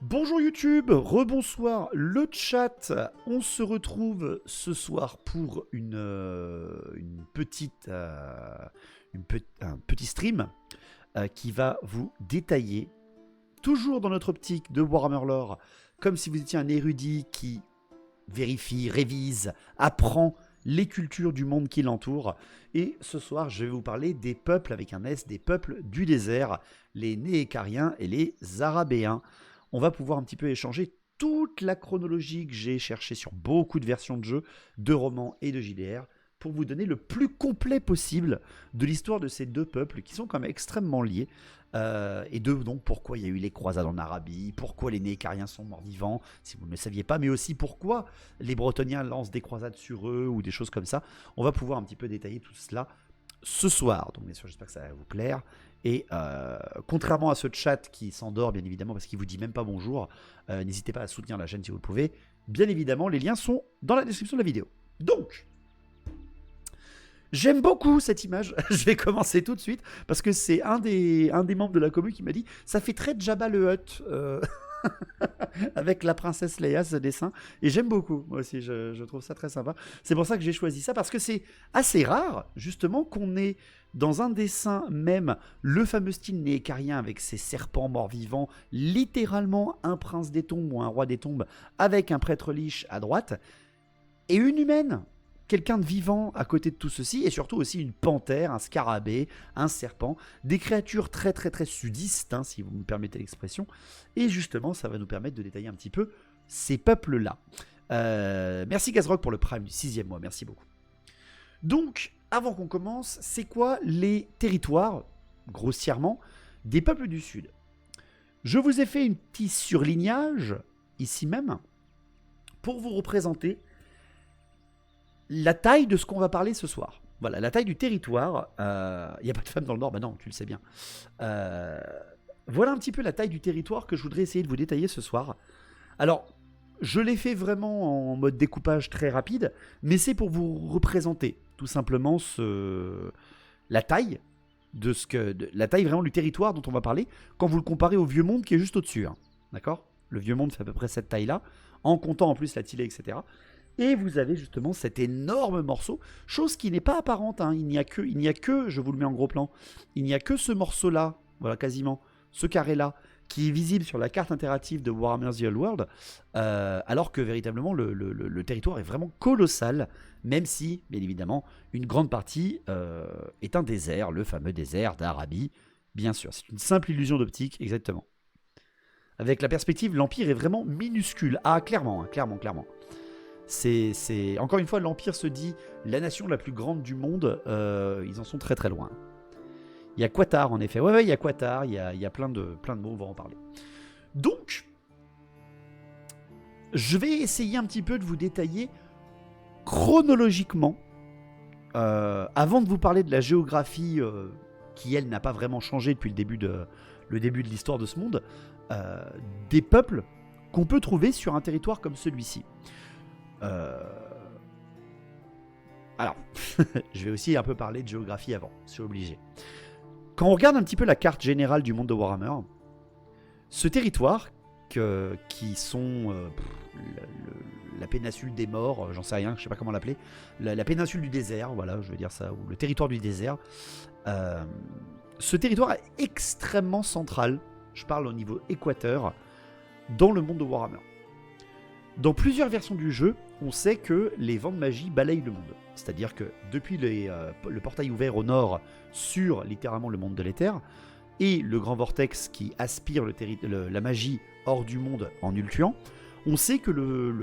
Bonjour YouTube, rebonsoir le chat. On se retrouve ce soir pour un petit stream qui va vous détailler, toujours dans notre optique de Warhammer Lore, comme si vous étiez un érudit qui vérifie, révise, apprend les cultures du monde qui l'entoure. Et ce soir, je vais vous parler des peuples avec un S, des peuples du désert, les Néhécariens et les Arabéens. On va pouvoir un petit peu échanger toute la chronologie que j'ai cherchée sur beaucoup de versions de jeux, de romans et de JDR, pour vous donner le plus complet possible de l'histoire de ces deux peuples qui sont quand même extrêmement liés, et donc pourquoi il y a eu les croisades en Arabie, pourquoi les Néhécariens sont morts-vivants, si vous ne le saviez pas, mais aussi pourquoi les Bretoniens lancent des croisades sur eux ou des choses comme ça. On va pouvoir un petit peu détailler tout cela ce soir, donc bien sûr j'espère que ça va vous plaire. Et contrairement à ce chat qui s'endort bien évidemment parce qu'il vous dit même pas bonjour, n'hésitez pas à soutenir la chaîne si vous le pouvez. Bien évidemment, les liens sont dans la description de la vidéo. Donc, j'aime beaucoup cette image. Je vais commencer tout de suite parce que c'est un des membres de la commu qui m'a dit ça fait très Jabba le Hutt avec la princesse Leia, ce dessin. Et j'aime beaucoup, moi aussi, je trouve ça très sympa. C'est pour ça que j'ai choisi ça, parce que c'est assez rare, justement, qu'on ait dans un dessin même le fameux style néhécarien avec ses serpents morts-vivants, littéralement un prince des tombes ou un roi des tombes avec un prêtre liche à droite, et une humaine. Quelqu'un de vivant à côté de tout ceci, et surtout aussi une panthère, un scarabée, un serpent, des créatures très très très sudistes, hein, si vous me permettez l'expression, et justement ça va nous permettre de détailler un petit peu ces peuples-là. Merci Gazrock pour le prime du 6e mois, merci beaucoup. Donc, avant qu'on commence, c'est quoi les territoires, grossièrement, des peuples du Sud? Je vous ai fait un petit surlignage, ici même, pour vous représenter la taille de ce qu'on va parler ce soir. Voilà, la taille du territoire. Il n'y a pas de femmes dans le Nord, bah non, tu le sais bien. Voilà un petit peu la taille du territoire que je voudrais essayer de vous détailler ce soir. Alors, je l'ai fait vraiment en mode découpage très rapide, mais c'est pour vous représenter tout simplement la taille la taille vraiment du territoire dont on va parler quand vous le comparez au Vieux Monde qui est juste au-dessus. Hein. D'accord ? Le Vieux Monde fait à peu près cette taille-là, en comptant en plus la Tillée, etc. Et vous avez justement cet énorme morceau, chose qui n'est pas apparente, hein. Il n'y a que, je vous le mets en gros plan, il n'y a que ce morceau-là, voilà quasiment, ce carré-là, qui est visible sur la carte interactive de Warhammer The Old World, alors que véritablement le territoire est vraiment colossal, même si, bien évidemment, une grande partie est un désert, le fameux désert d'Arabie, bien sûr. C'est une simple illusion d'optique, exactement. Avec la perspective, l'Empire est vraiment minuscule. Ah, clairement, hein, clairement. C'est encore une fois, l'Empire se dit la nation la plus grande du monde. Ils en sont très très loin. Il y a Qatar en effet. Ouais, il y a Qatar. Il y a plein de mots. On va en parler. Donc, je vais essayer un petit peu de vous détailler chronologiquement, avant de vous parler de la géographie qui elle n'a pas vraiment changé depuis le début de l'histoire de ce monde, des peuples qu'on peut trouver sur un territoire comme celui-ci. Alors, je vais aussi un peu parler de géographie avant, c'est obligé. Quand on regarde un petit peu la carte générale du monde de Warhammer, ce territoire, qui sont la péninsule des morts, j'en sais rien, je sais pas comment l'appeler, la péninsule du désert, voilà, je veux dire ça, ou le territoire du désert, ce territoire est extrêmement central, je parle au niveau équateur, dans le monde de Warhammer. Dans plusieurs versions du jeu, on sait que les vents de magie balayent le monde. C'est-à-dire que depuis le portail ouvert au nord sur littéralement le monde de l'éther, et le grand vortex qui aspire la magie hors du monde en nul tuant, on sait que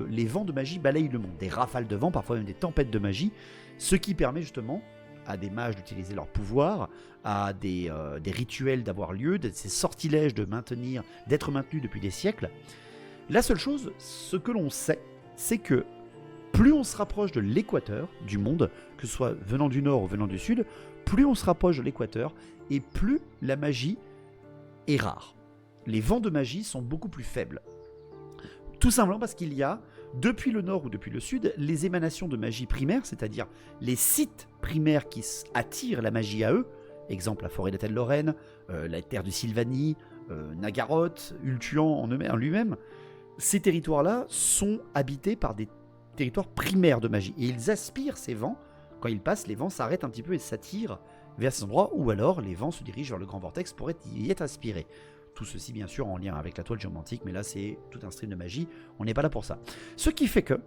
les vents de magie balayent le monde. Des rafales de vent, parfois même des tempêtes de magie, ce qui permet justement à des mages d'utiliser leur pouvoir, à des rituels d'avoir lieu, ces sortilèges d'être maintenus depuis des siècles. La seule chose, ce que l'on sait, c'est que plus on se rapproche de l'équateur du monde, que ce soit venant du nord ou venant du sud, plus on se rapproche de l'équateur et plus la magie est rare. Les vents de magie sont beaucoup plus faibles. Tout simplement parce qu'il y a, depuis le nord ou depuis le sud, les émanations de magie primaire, c'est-à-dire les sites primaires qui attirent la magie à eux, exemple la forêt d'Atel-Lorraine, la terre de Sylvanie, Nagaroth, Ultuan en lui-même, ces territoires-là sont habités par des territoires primaires de magie. Et ils aspirent ces vents. Quand ils passent, les vents s'arrêtent un petit peu et s'attirent vers ces endroits, ou alors les vents se dirigent vers le grand vortex pour y être aspirés. Tout ceci, bien sûr, en lien avec la toile géomantique, mais là, c'est tout un stream de magie. On n'est pas là pour ça. Ce qui fait que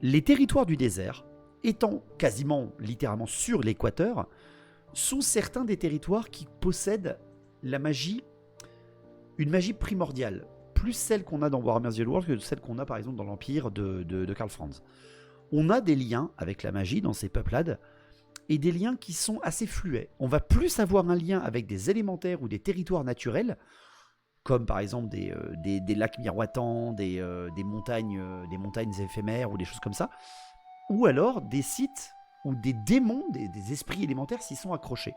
les territoires du désert, étant quasiment, littéralement sur l'équateur, sont certains des territoires qui possèdent la magie, une magie primordiale, plus celle qu'on a dans Warhammer The Old World que celle qu'on a par exemple dans l'Empire de Karl Franz. On a des liens avec la magie dans ces peuplades, et des liens qui sont assez fluets. On va plus avoir un lien avec des élémentaires ou des territoires naturels, comme par exemple des lacs miroitants, des montagnes éphémères ou des choses comme ça, ou alors des sites où des démons, des esprits élémentaires s'y sont accrochés.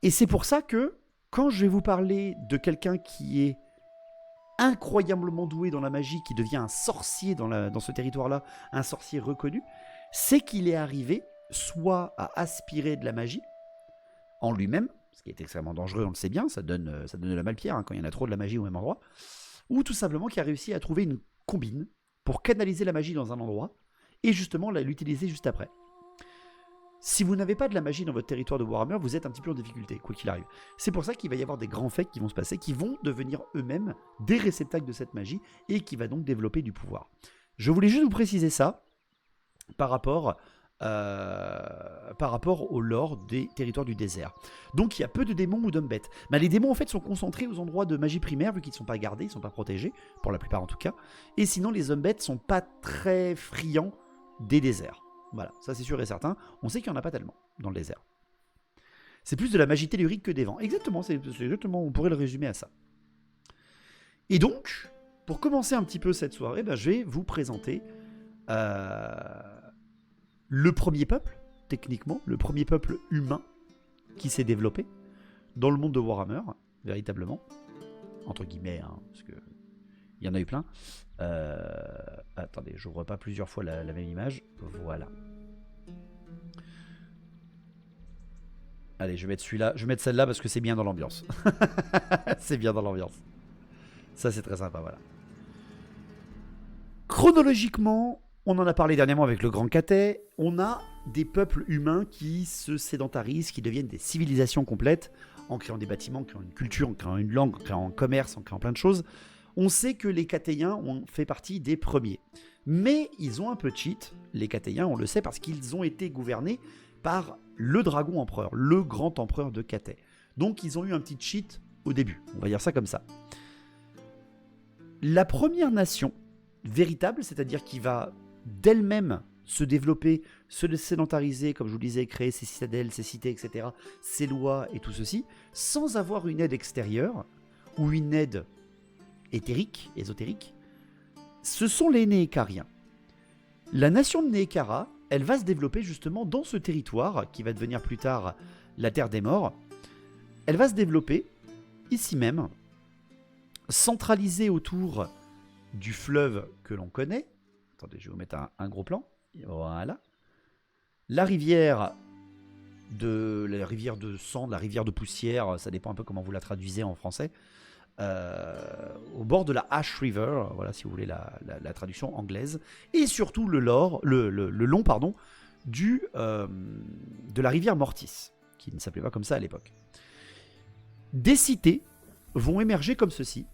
Et c'est pour ça que, quand je vais vous parler de quelqu'un qui est incroyablement doué dans la magie, qui devient un sorcier dans ce territoire-là, un sorcier reconnu, c'est qu'il est arrivé soit à aspirer de la magie en lui-même, ce qui est extrêmement dangereux, on le sait bien, ça donne de la malpierre quand il y en a trop de la magie au même endroit, ou tout simplement qui a réussi à trouver une combine pour canaliser la magie dans un endroit et justement l'utiliser juste après. Si vous n'avez pas de la magie dans votre territoire de Warhammer, vous êtes un petit peu en difficulté, quoi qu'il arrive. C'est pour ça qu'il va y avoir des grands faits qui vont se passer, qui vont devenir eux-mêmes des réceptacles de cette magie, et qui va donc développer du pouvoir. Je voulais juste vous préciser ça, par rapport au lore des territoires du désert. Donc il y a peu de démons ou d'hommes bêtes. Mais les démons en fait sont concentrés aux endroits de magie primaire, vu qu'ils ne sont pas gardés, ils ne sont pas protégés, pour la plupart en tout cas. Et sinon les hommes bêtes ne sont pas très friands des déserts. Voilà, ça c'est sûr et certain. On sait qu'il n'y en a pas tellement dans le désert. C'est plus de la magie tellurique que des vents. Exactement, c'est exactement, on pourrait le résumer à ça. Et donc, pour commencer un petit peu cette soirée, je vais vous présenter le premier peuple, techniquement, le premier peuple humain qui s'est développé dans le monde de Warhammer, véritablement, entre guillemets, hein, parce que il y en a eu plein. Attendez, j'ouvre pas plusieurs fois la même image. Voilà. Allez, je vais mettre celui-là. Je vais mettre celle-là parce que c'est bien dans l'ambiance. C'est bien dans l'ambiance. Ça, c'est très sympa, voilà. Chronologiquement, on en a parlé dernièrement avec le Grand Catet. On a des peuples humains qui se sédentarisent, qui deviennent des civilisations complètes, en créant des bâtiments, en créant une culture, en créant une langue, en créant un commerce, en créant plein de choses. On sait que les Catéiens ont fait partie des premiers. Mais ils ont un peu de cheat, les Catéiens, on le sait, parce qu'ils ont été gouvernés par le dragon empereur, le grand empereur de Catet. Donc ils ont eu un petit cheat au début, on va dire ça comme ça. La première nation véritable, c'est-à-dire qui va d'elle-même se développer, se sédentariser, comme je vous le disais, créer ses citadelles, ses cités, etc., ses lois et tout ceci, sans avoir une aide extérieure, ou une aide éthérique, ésotérique, ce sont les Néhécariens. La nation de Néhékara, elle va se développer justement dans ce territoire, qui va devenir plus tard la Terre des Morts. Elle va se développer, ici même, centralisée autour du fleuve que l'on connaît. Attendez, je vais vous mettre un gros plan. Voilà. La rivière de sang, la rivière de poussière, ça dépend un peu comment vous la traduisez en français. Au bord de la Ash River, voilà si vous voulez la traduction anglaise, et surtout le long de la rivière Mortis, qui ne s'appelait pas comme ça à l'époque. Des cités vont émerger comme ceci,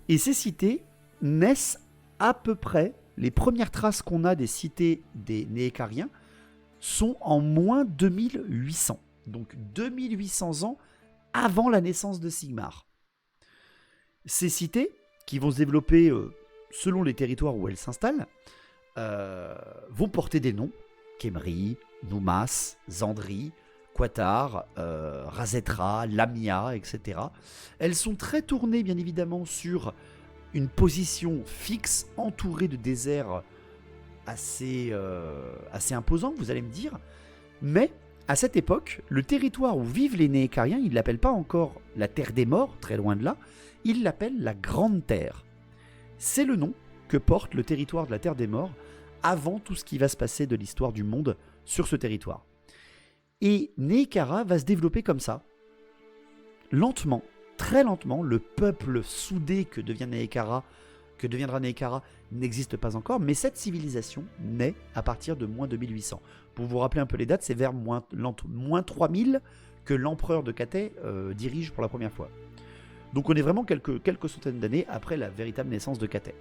et ces cités naissent à peu près, les premières traces qu'on a des cités des Néhécariens sont en moins 2800, donc 2800 ans avant la naissance de Sigmar. Ces cités, qui vont se développer selon les territoires où elles s'installent, vont porter des noms. Khemri, Noumas, Zandri, Qatar, Razetra, Lamia, etc. Elles sont très tournées, bien évidemment, sur une position fixe, entourée de déserts assez imposants, vous allez me dire. Mais, à cette époque, le territoire où vivent les Néhécariens, ils ne l'appellent pas encore la Terre des Morts, très loin de là, il l'appelle la Grande Terre. C'est le nom que porte le territoire de la Terre des Morts avant tout ce qui va se passer de l'histoire du monde sur ce territoire. Et Néhékara va se développer comme ça, lentement, très lentement, le peuple soudé que deviendra Nehekhara n'existe pas encore, mais cette civilisation naît à partir de moins 2800. Pour vous rappeler un peu les dates, c'est vers moins 3000 que l'empereur de Cathay dirige pour la première fois. Donc on est vraiment quelques centaines d'années après la véritable naissance de Cathay.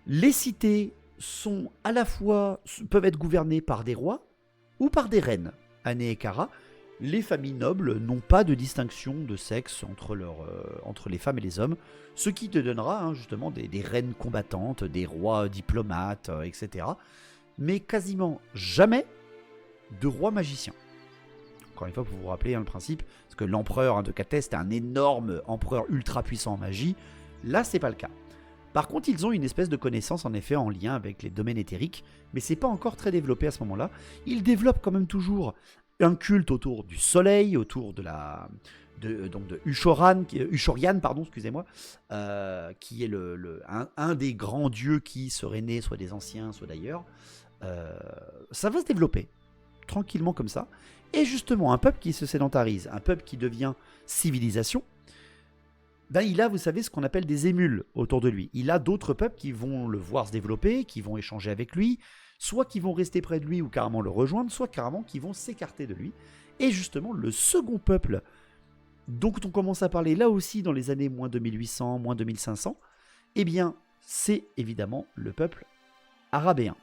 Les cités sont à la fois, peuvent être gouvernées par des rois ou par des reines. À Nehekhara, les familles nobles n'ont pas de distinction de sexe entre les femmes et les hommes, ce qui te donnera justement des reines combattantes, des rois diplomates, etc. Mais quasiment jamais de rois magiciens. Encore une fois, pour vous rappeler le principe, parce que l'empereur de Cathay, c'était un énorme empereur ultra puissant en magie. Là, c'est pas le cas. Par contre, ils ont une espèce de connaissance en effet en lien avec les domaines éthériques, mais c'est pas encore très développé à ce moment-là. Ils développent quand même toujours un culte autour du soleil, autour de Ushorian, excusez-moi, qui est un des grands dieux qui serait né soit des anciens, soit d'ailleurs. Ça va se développer tranquillement comme ça. Et justement, un peuple qui se sédentarise, un peuple qui devient civilisation, ben il a, vous savez, ce qu'on appelle des émules autour de lui. Il a d'autres peuples qui vont le voir se développer, qui vont échanger avec lui, soit qui vont rester près de lui ou carrément le rejoindre, soit carrément qui vont s'écarter de lui. Et justement, le second peuple dont on commence à parler là aussi dans les années moins 2800, moins 2500, eh bien, c'est évidemment le peuple arabéen.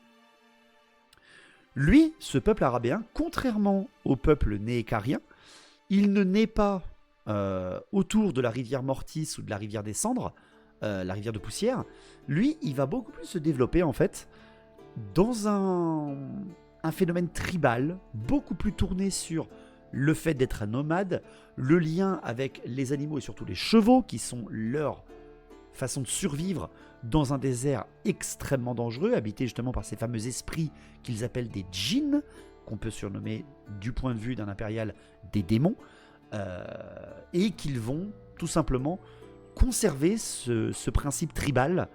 Lui, ce peuple arabéen, contrairement au peuple néhékarien, il ne naît pas autour de la rivière Mortis ou de la rivière des Cendres, la rivière de poussière. Lui, il va beaucoup plus se développer en fait dans un phénomène tribal, beaucoup plus tourné sur le fait d'être un nomade, le lien avec les animaux et surtout les chevaux qui sont leur façon de survivre dans un désert extrêmement dangereux, habité justement par ces fameux esprits qu'ils appellent des djinns, qu'on peut surnommer du point de vue d'un impérial des démons, et qu'ils vont tout simplement conserver ce principe tribal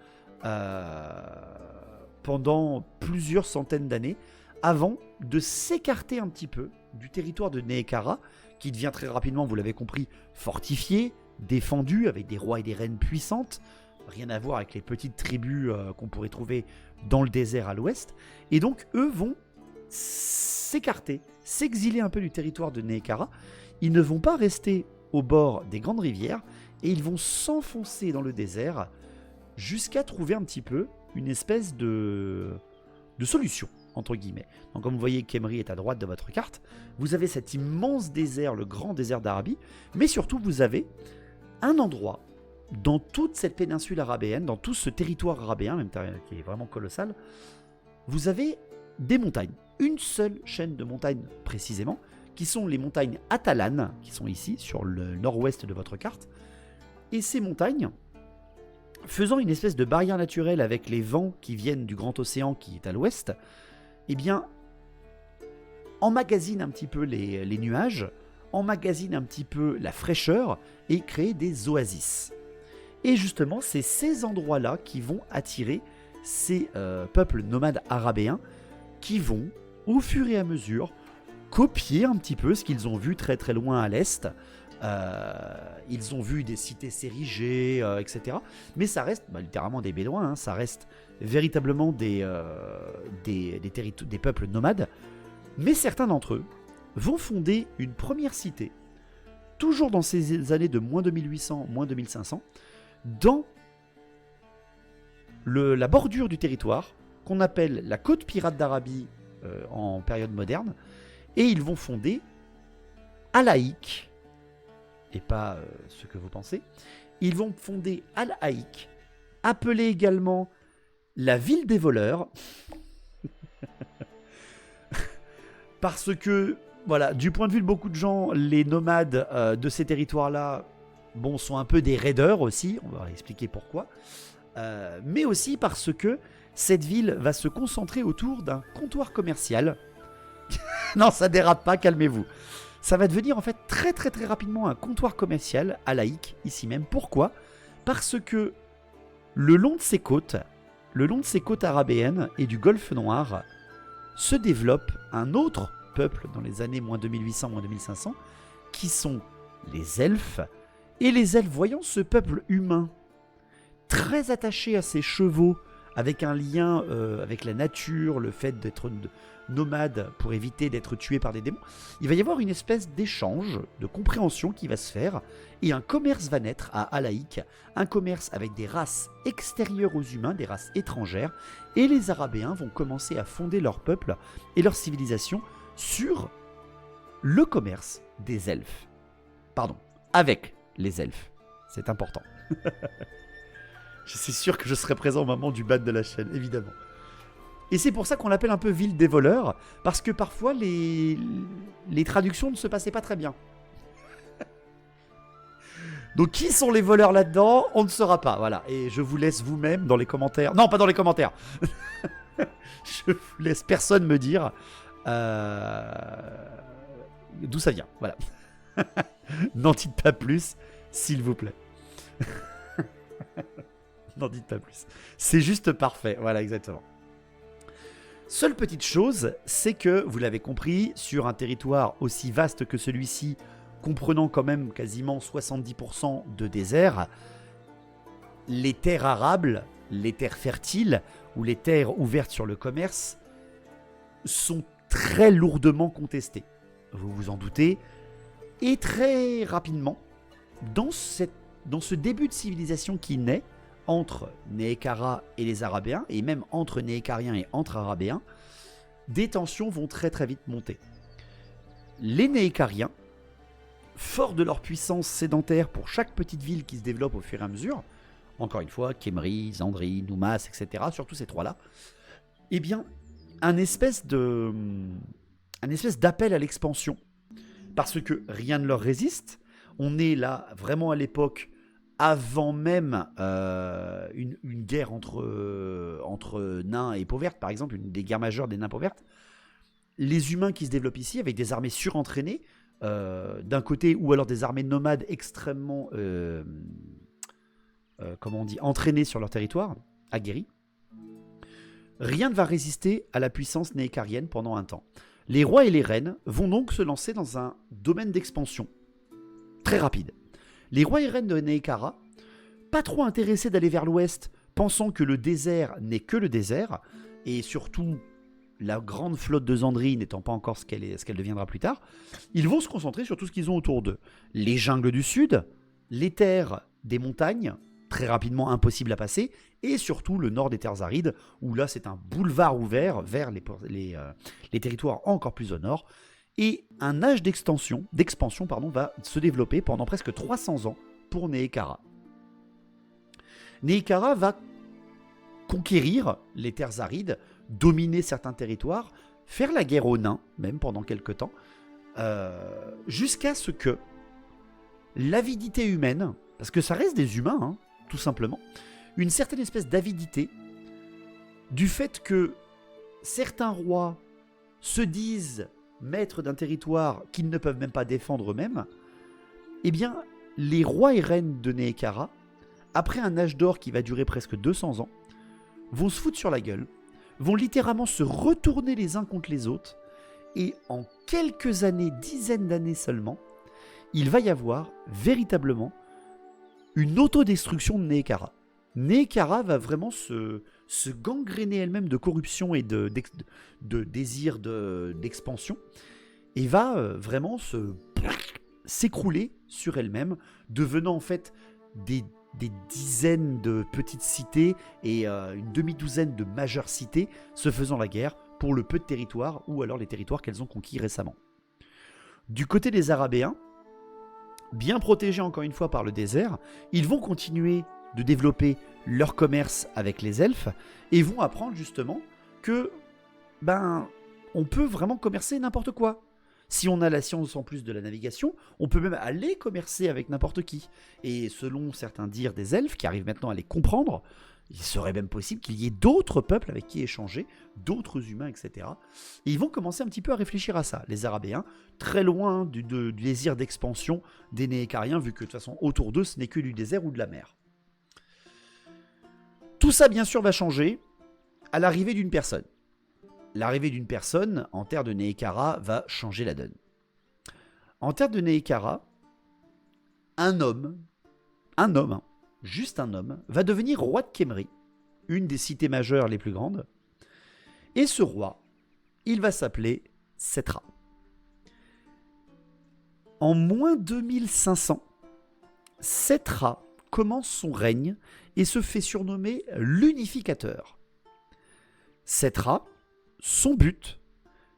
pendant plusieurs centaines d'années avant de s'écarter un petit peu du territoire de Nehekhara, qui devient très rapidement, vous l'avez compris, fortifié, défendu avec des rois et des reines puissantes, rien à voir avec les petites tribus qu'on pourrait trouver dans le désert à l'ouest, et donc eux vont s'écarter, s'exiler un peu du territoire de Nehekhara. Ils ne vont pas rester au bord des grandes rivières, et ils vont s'enfoncer dans le désert jusqu'à trouver un petit peu une espèce de solution, entre guillemets. Donc comme vous voyez, Khemri est à droite de votre carte, vous avez cet immense désert, le grand désert d'Arabie, mais surtout vous avez un endroit dans toute cette péninsule arabéenne, dans tout ce territoire arabéen, même qui est vraiment colossal, vous avez des montagnes, une seule chaîne de montagnes précisément, qui sont les montagnes Atalan, qui sont ici, sur le nord-ouest de votre carte. Et ces montagnes, faisant une espèce de barrière naturelle avec les vents qui viennent du grand océan qui est à l'ouest, eh bien, emmagasinent un petit peu les nuages, emmagasinent un petit peu la fraîcheur et créent des oasis. Et justement, c'est ces endroits-là qui vont attirer ces peuples nomades arabéens qui vont, au fur et à mesure, copier un petit peu ce qu'ils ont vu très très loin à l'est. Ils ont vu des cités s'ériger, etc. Mais ça reste littéralement des bédouins, hein, ça reste véritablement des peuples nomades. Mais certains d'entre eux vont fonder une première cité, toujours dans ces années de moins 2800, moins 2500, dans la bordure du territoire, qu'on appelle la côte pirate d'Arabie en période moderne, et ils vont fonder Al-Haïk, et pas ce que vous pensez. Ils vont fonder Al-Haïk, appelée également la ville des voleurs, parce que, voilà, du point de vue de beaucoup de gens, les nomades de ces territoires-là, sont un peu des raideurs aussi, on va expliquer pourquoi, mais aussi parce que cette ville va se concentrer autour d'un comptoir commercial. Non, ça dérape pas, calmez-vous. Ça va devenir en fait très très très rapidement un comptoir commercial à Laïc, ici même. Pourquoi ? Parce que le long de ces côtes arabéennes et du Golfe Noir, se développe un autre peuple dans les années moins 2800, moins 2500, qui sont les elfes. Et les elfes, voyant ce peuple humain, très attaché à ses chevaux, avec un lien avec la nature, le fait d'être nomade pour éviter d'être tué par des démons, il va y avoir une espèce d'échange, de compréhension qui va se faire, et un commerce va naître à Alaïk, un commerce avec des races extérieures aux humains, des races étrangères, et les Arabéens vont commencer à fonder leur peuple et leur civilisation sur le commerce des elfes. Pardon, avec les elfes. C'est important. Je suis sûr que je serai présent au moment du ban de la chaîne, évidemment. Et c'est pour ça qu'on l'appelle un peu ville des voleurs, parce que parfois les traductions ne se passaient pas très bien. Donc qui sont les voleurs là-dedans? On ne saura pas, voilà. Et je vous laisse vous-même dans les commentaires. Non, pas dans les commentaires. Je vous laisse personne me dire d'où ça vient, voilà. N'en dites pas plus, s'il vous plaît. N'en dites pas plus. C'est juste parfait, voilà, exactement. Seule petite chose, c'est que, vous l'avez compris, sur un territoire aussi vaste que celui-ci, comprenant quand même quasiment 70% de désert, les terres arables, les terres fertiles, ou les terres ouvertes sur le commerce, sont très lourdement contestées. Vous vous en doutez. Et très rapidement, dans ce début de civilisation qui naît, entre Nehekhara et les Arabéens, et même entre Nehekariens et entre Arabéens, des tensions vont très très vite monter. Les Nehekariens, forts de leur puissance sédentaire pour chaque petite ville qui se développe au fur et à mesure, encore une fois, Khemri, Zandri, Noumas, etc., surtout ces trois-là, eh bien, un espèce d'appel à l'expansion, parce que rien ne leur résiste. On est là vraiment à l'époque avant même une guerre entre nains et peaux vertes, par exemple, une des guerres majeures des nains peaux vertes. Les humains qui se développent ici avec des armées surentraînées, d'un côté, ou alors des armées nomades extrêmement entraînées sur leur territoire, aguerries. Rien ne va résister à la puissance néhékarienne pendant un temps. Les rois et les reines vont donc se lancer dans un domaine d'expansion très rapide. Les rois et reines de Nehekhara, pas trop intéressés d'aller vers l'ouest, pensant que le désert n'est que le désert, et surtout la grande flotte de Zandri n'étant pas encore ce qu'elle deviendra plus tard, ils vont se concentrer sur tout ce qu'ils ont autour d'eux. Les jungles du sud, les terres des montagnes, très rapidement impossibles à passer, et surtout le nord des terres arides, où là c'est un boulevard ouvert vers les territoires encore plus au nord, et un âge d'expansion va se développer pendant presque 300 ans pour Nehekhara. Nehekhara va conquérir les terres arides, dominer certains territoires, faire la guerre aux nains, même pendant quelques temps, jusqu'à ce que l'avidité humaine, parce que ça reste des humains, hein, tout simplement, une certaine espèce d'avidité du fait que certains rois se disent maîtres d'un territoire qu'ils ne peuvent même pas défendre eux-mêmes, eh bien, les rois et reines de Nehekhara, après un âge d'or qui va durer presque 200 ans, vont se foutre sur la gueule, vont littéralement se retourner les uns contre les autres, et en quelques années, dizaines d'années seulement, il va y avoir véritablement une autodestruction de Nehekhara. Nehekhara va vraiment se gangréner elle-même de corruption et de désir d'expansion, et va vraiment s'écrouler sur elle-même, devenant en fait des dizaines de petites cités et une demi-douzaine de majeures cités se faisant la guerre pour le peu de territoire ou alors les territoires qu'elles ont conquis récemment. Du côté des Arabéens, bien protégés encore une fois par le désert, ils vont continuer de développer leur commerce avec les elfes et vont apprendre justement que on peut vraiment commercer n'importe quoi. Si on a la science en plus de la navigation, on peut même aller commercer avec n'importe qui. Et selon certains dires des elfes, qui arrivent maintenant à les comprendre, il serait même possible qu'il y ait d'autres peuples avec qui échanger, d'autres humains, etc. Et ils vont commencer un petit peu à réfléchir à ça, les Arabéens, très loin du désir d'expansion des Néhékariens, vu que de toute façon, autour d'eux, ce n'est que du désert ou de la mer. Tout ça, bien sûr, va changer à l'arrivée d'une personne. L'arrivée d'une personne en terre de Nehekhara va changer la donne. En terre de Nehekhara, un homme, hein, juste un homme, va devenir roi de Khemri, une des cités majeures les plus grandes. Et ce roi, il va s'appeler Settra. En moins 2500, Settra commence son règne et se fait surnommer l'unificateur. Settra, son but,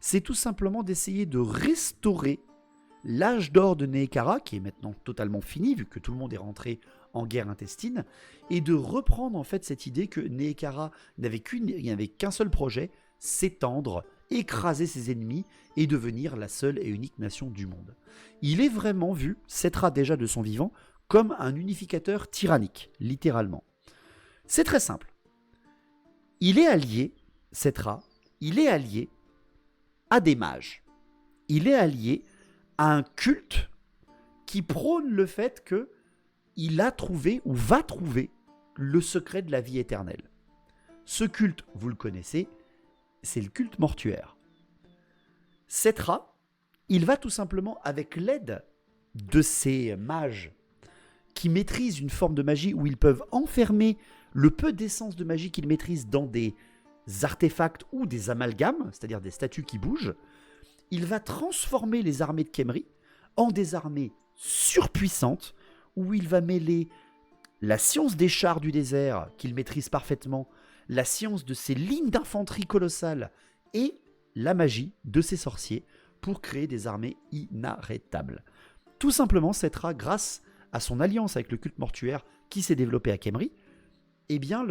c'est tout simplement d'essayer de restaurer l'âge d'or de Nehekhara, qui est maintenant totalement fini, vu que tout le monde est rentré en guerre intestine, et de reprendre en fait cette idée que Nehekhara n'avait qu'un seul projet, s'étendre, écraser ses ennemis et devenir la seule et unique nation du monde. Il est vraiment vu, Settra déjà de son vivant, comme un unificateur tyrannique, littéralement. C'est très simple. Il est allié, Settra, il est allié à des mages. Il est allié à un culte qui prône le fait qu'il a trouvé ou va trouver le secret de la vie éternelle. Ce culte, vous le connaissez, c'est le culte mortuaire. Settra, il va tout simplement, avec l'aide de ces mages qui maîtrisent une forme de magie où ils peuvent enfermer le peu d'essence de magie qu'ils maîtrisent dans des artefacts ou des amalgames, c'est-à-dire des statues qui bougent, il va transformer les armées de Khemri en des armées surpuissantes où il va mêler la science des chars du désert qu'il maîtrise parfaitement, la science de ces lignes d'infanterie colossales et la magie de ses sorciers pour créer des armées inarrêtables. Tout simplement, Settra, grâce à son alliance avec le culte mortuaire qui s'est développé à Khemri, eh bien,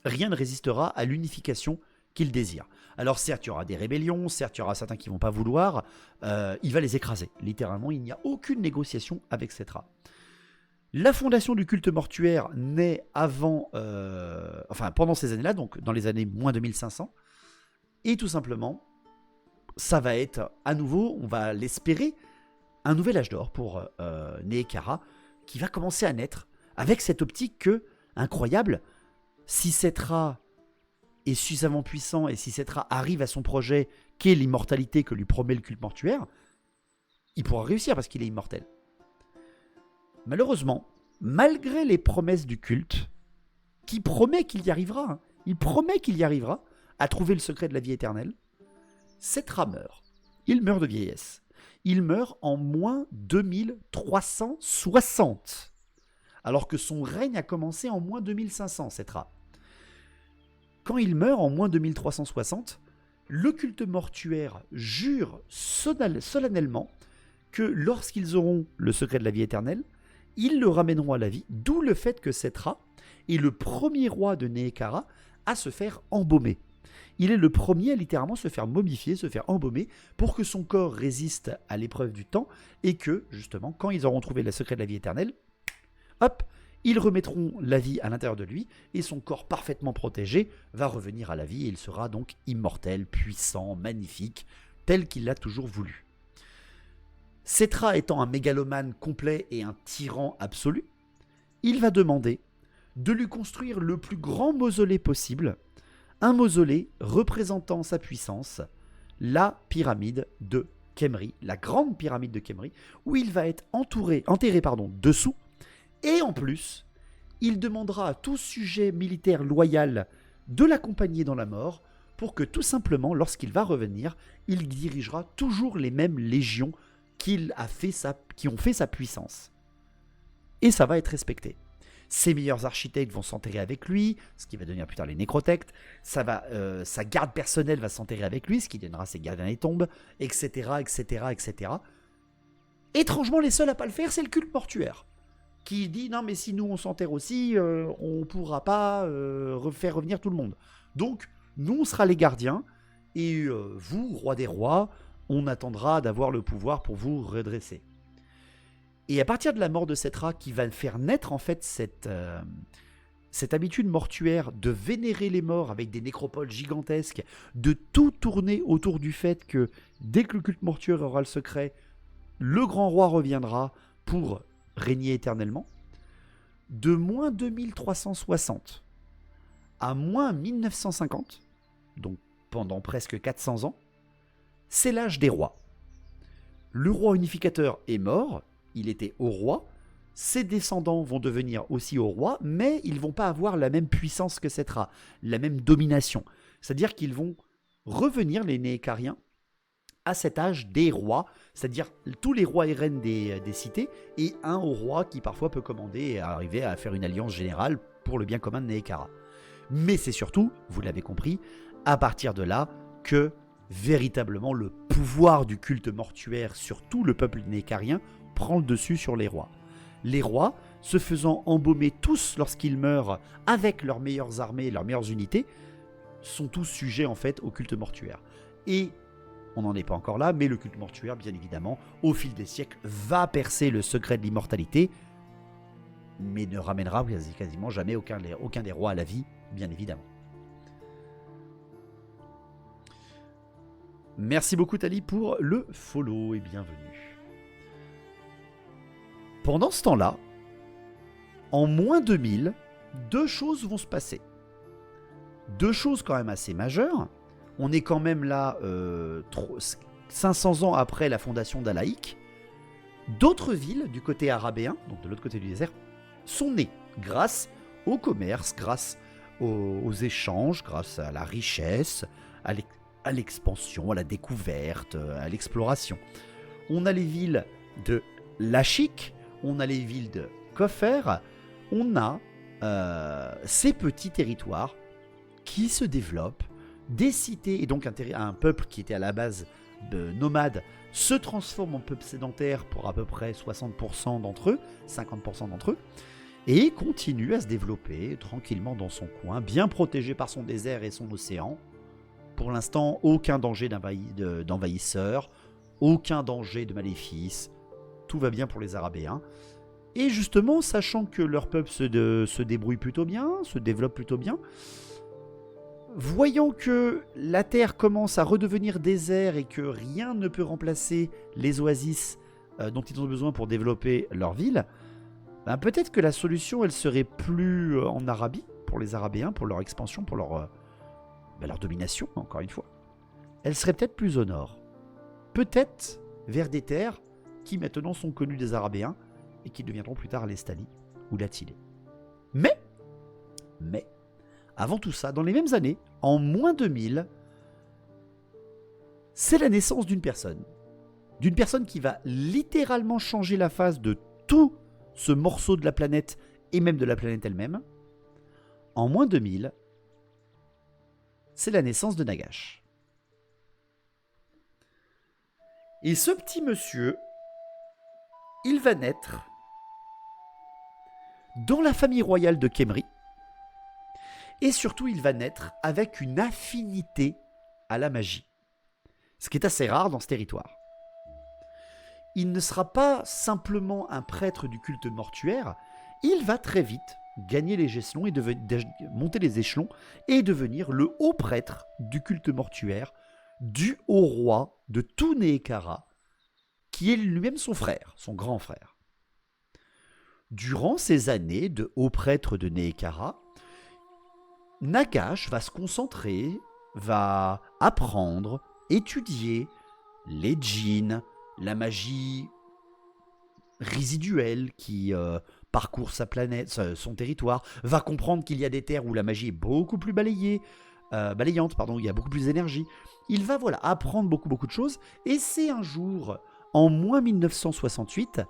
rien ne résistera à l'unification qu'il désire. Alors certes, il y aura des rébellions, certes, il y aura certains qui ne vont pas vouloir, il va les écraser. Littéralement, il n'y a aucune négociation avec Settra. La fondation du culte mortuaire naît pendant ces années-là, donc dans les années moins 2500, et tout simplement, ça va être à nouveau, on va l'espérer, un nouvel âge d'or pour Nehekhara, qui va commencer à naître avec cette optique que, incroyable, si Settra est suffisamment puissant et si Settra arrive à son projet qu'est l'immortalité que lui promet le culte mortuaire, il pourra réussir parce qu'il est immortel. Malheureusement, malgré les promesses du culte, qui promet qu'il y arrivera, il promet qu'il y arrivera à trouver le secret de la vie éternelle, Settra meurt. Il meurt de vieillesse. Il meurt en moins 2360, alors que son règne a commencé en moins 2500, Settra. Quand il meurt en moins 2360, le culte mortuaire jure solennellement que lorsqu'ils auront le secret de la vie éternelle, ils le ramèneront à la vie, d'où le fait que Settra est le premier roi de Nehekhara à se faire embaumer. Il est le premier à littéralement se faire momifier, se faire embaumer, pour que son corps résiste à l'épreuve du temps, et que, justement, quand ils auront trouvé le secret de la vie éternelle, hop, ils remettront la vie à l'intérieur de lui, et son corps parfaitement protégé va revenir à la vie, et il sera donc immortel, puissant, magnifique, tel qu'il l'a toujours voulu. Settra étant un mégalomane complet et un tyran absolu, il va demander de lui construire le plus grand mausolée possible, un mausolée représentant sa puissance, la pyramide de Khemri, la grande pyramide de Khemri, où il va être enterré dessous, et en plus, il demandera à tout sujet militaire loyal de l'accompagner dans la mort, pour que tout simplement, lorsqu'il va revenir, il dirigera toujours les mêmes légions qui ont fait sa puissance. Et ça va être respecté. Ses meilleurs architectes vont s'enterrer avec lui, ce qui va devenir plus tard les nécrothèques. Sa garde personnelle va s'enterrer avec lui, ce qui donnera ses gardiens des tombes, etc., etc., etc. Étrangement, les seuls à pas le faire, c'est le culte mortuaire, qui dit non mais si nous on s'enterre aussi, on pourra pas faire revenir tout le monde. Donc nous on sera les gardiens et vous, roi des rois, on attendra d'avoir le pouvoir pour vous redresser. Et à partir de la mort de Settra, qui va faire naître en fait cette habitude mortuaire de vénérer les morts avec des nécropoles gigantesques, de tout tourner autour du fait que dès que le culte mortuaire aura le secret, le grand roi reviendra pour régner éternellement. De moins 2360 à moins 1950, donc pendant presque 400 ans, c'est l'âge des rois. Le roi unificateur est mort, il était au roi. Ses descendants vont devenir aussi au roi, mais ils ne vont pas avoir la même puissance que Settra, la même domination. C'est-à-dire qu'ils vont revenir, les Néhécariens, à cet âge des rois, c'est-à-dire tous les rois et reines des cités, et un au roi qui parfois peut commander et arriver à faire une alliance générale pour le bien commun de Néhékara. Mais c'est surtout, vous l'avez compris, à partir de là que véritablement le pouvoir du culte mortuaire sur tout le peuple néhécarien prend le dessus sur les rois. Les rois, se faisant embaumer tous lorsqu'ils meurent avec leurs meilleures armées, leurs meilleures unités, sont tous sujets en fait au culte mortuaire. Et on n'en est pas encore là, mais le culte mortuaire, bien évidemment, au fil des siècles, va percer le secret de l'immortalité, mais ne ramènera quasiment jamais aucun des rois à la vie, bien évidemment. Merci beaucoup Tali pour le follow et bienvenue. Pendant ce temps-là, en moins 2000, deux choses vont se passer. Deux choses quand même assez majeures. On est quand même là 500 ans après la fondation d'Alaïque. D'autres villes du côté arabéen, donc de l'autre côté du désert, sont nées grâce au commerce, grâce aux échanges, grâce à la richesse, à l'expansion, à la découverte, à l'exploration. On a les villes de Lachik, on a les villes de Koffer, on a ces petits territoires qui se développent, des cités, et donc un peuple qui était à la base de nomades se transforme en peuple sédentaire pour à peu près 60% d'entre eux, 50% d'entre eux, et continue à se développer tranquillement dans son coin, bien protégé par son désert et son océan. Pour l'instant, aucun danger d'envahisseurs, aucun danger de maléfices, tout va bien pour les Arabéens. Et justement, sachant que leur peuple se débrouille plutôt bien, se développe plutôt bien, voyant que la terre commence à redevenir désert et que rien ne peut remplacer les oasis dont ils ont besoin pour développer leur ville, ben peut-être que la solution, elle serait plus en Arabie, pour les Arabéens, pour leur expansion, pour leur domination, encore une fois. Elle serait peut-être plus au nord. Peut-être vers des terres qui maintenant sont connues des Arabéens et qui deviendront plus tard l'Estanie ou l'Attilée. Mais, avant tout ça, dans les mêmes années, en moins 2000, c'est la naissance d'une personne. D'une personne qui va littéralement changer la face de tout ce morceau de la planète et même de la planète elle-même. En moins 2000, c'est la naissance de Nagash. Et ce petit monsieur, il va naître dans la famille royale de Khemri. Et surtout, il va naître avec une affinité à la magie. Ce qui est assez rare dans ce territoire. Il ne sera pas simplement un prêtre du culte mortuaire, il va très vite gagner les échelons et monter les échelons et devenir le haut prêtre du culte mortuaire, du haut roi de tout Néhékara, qui est lui-même son frère, son grand frère. Durant ces années de haut prêtre de Néhékara, Nagash va se concentrer, va apprendre, étudier les djinns, la magie résiduelle qui parcourt sa planète, son territoire, va comprendre qu'il y a des terres où la magie est beaucoup plus balayante, il y a beaucoup plus d'énergie. Il va apprendre beaucoup de choses, et c'est un jour, en moins 1968,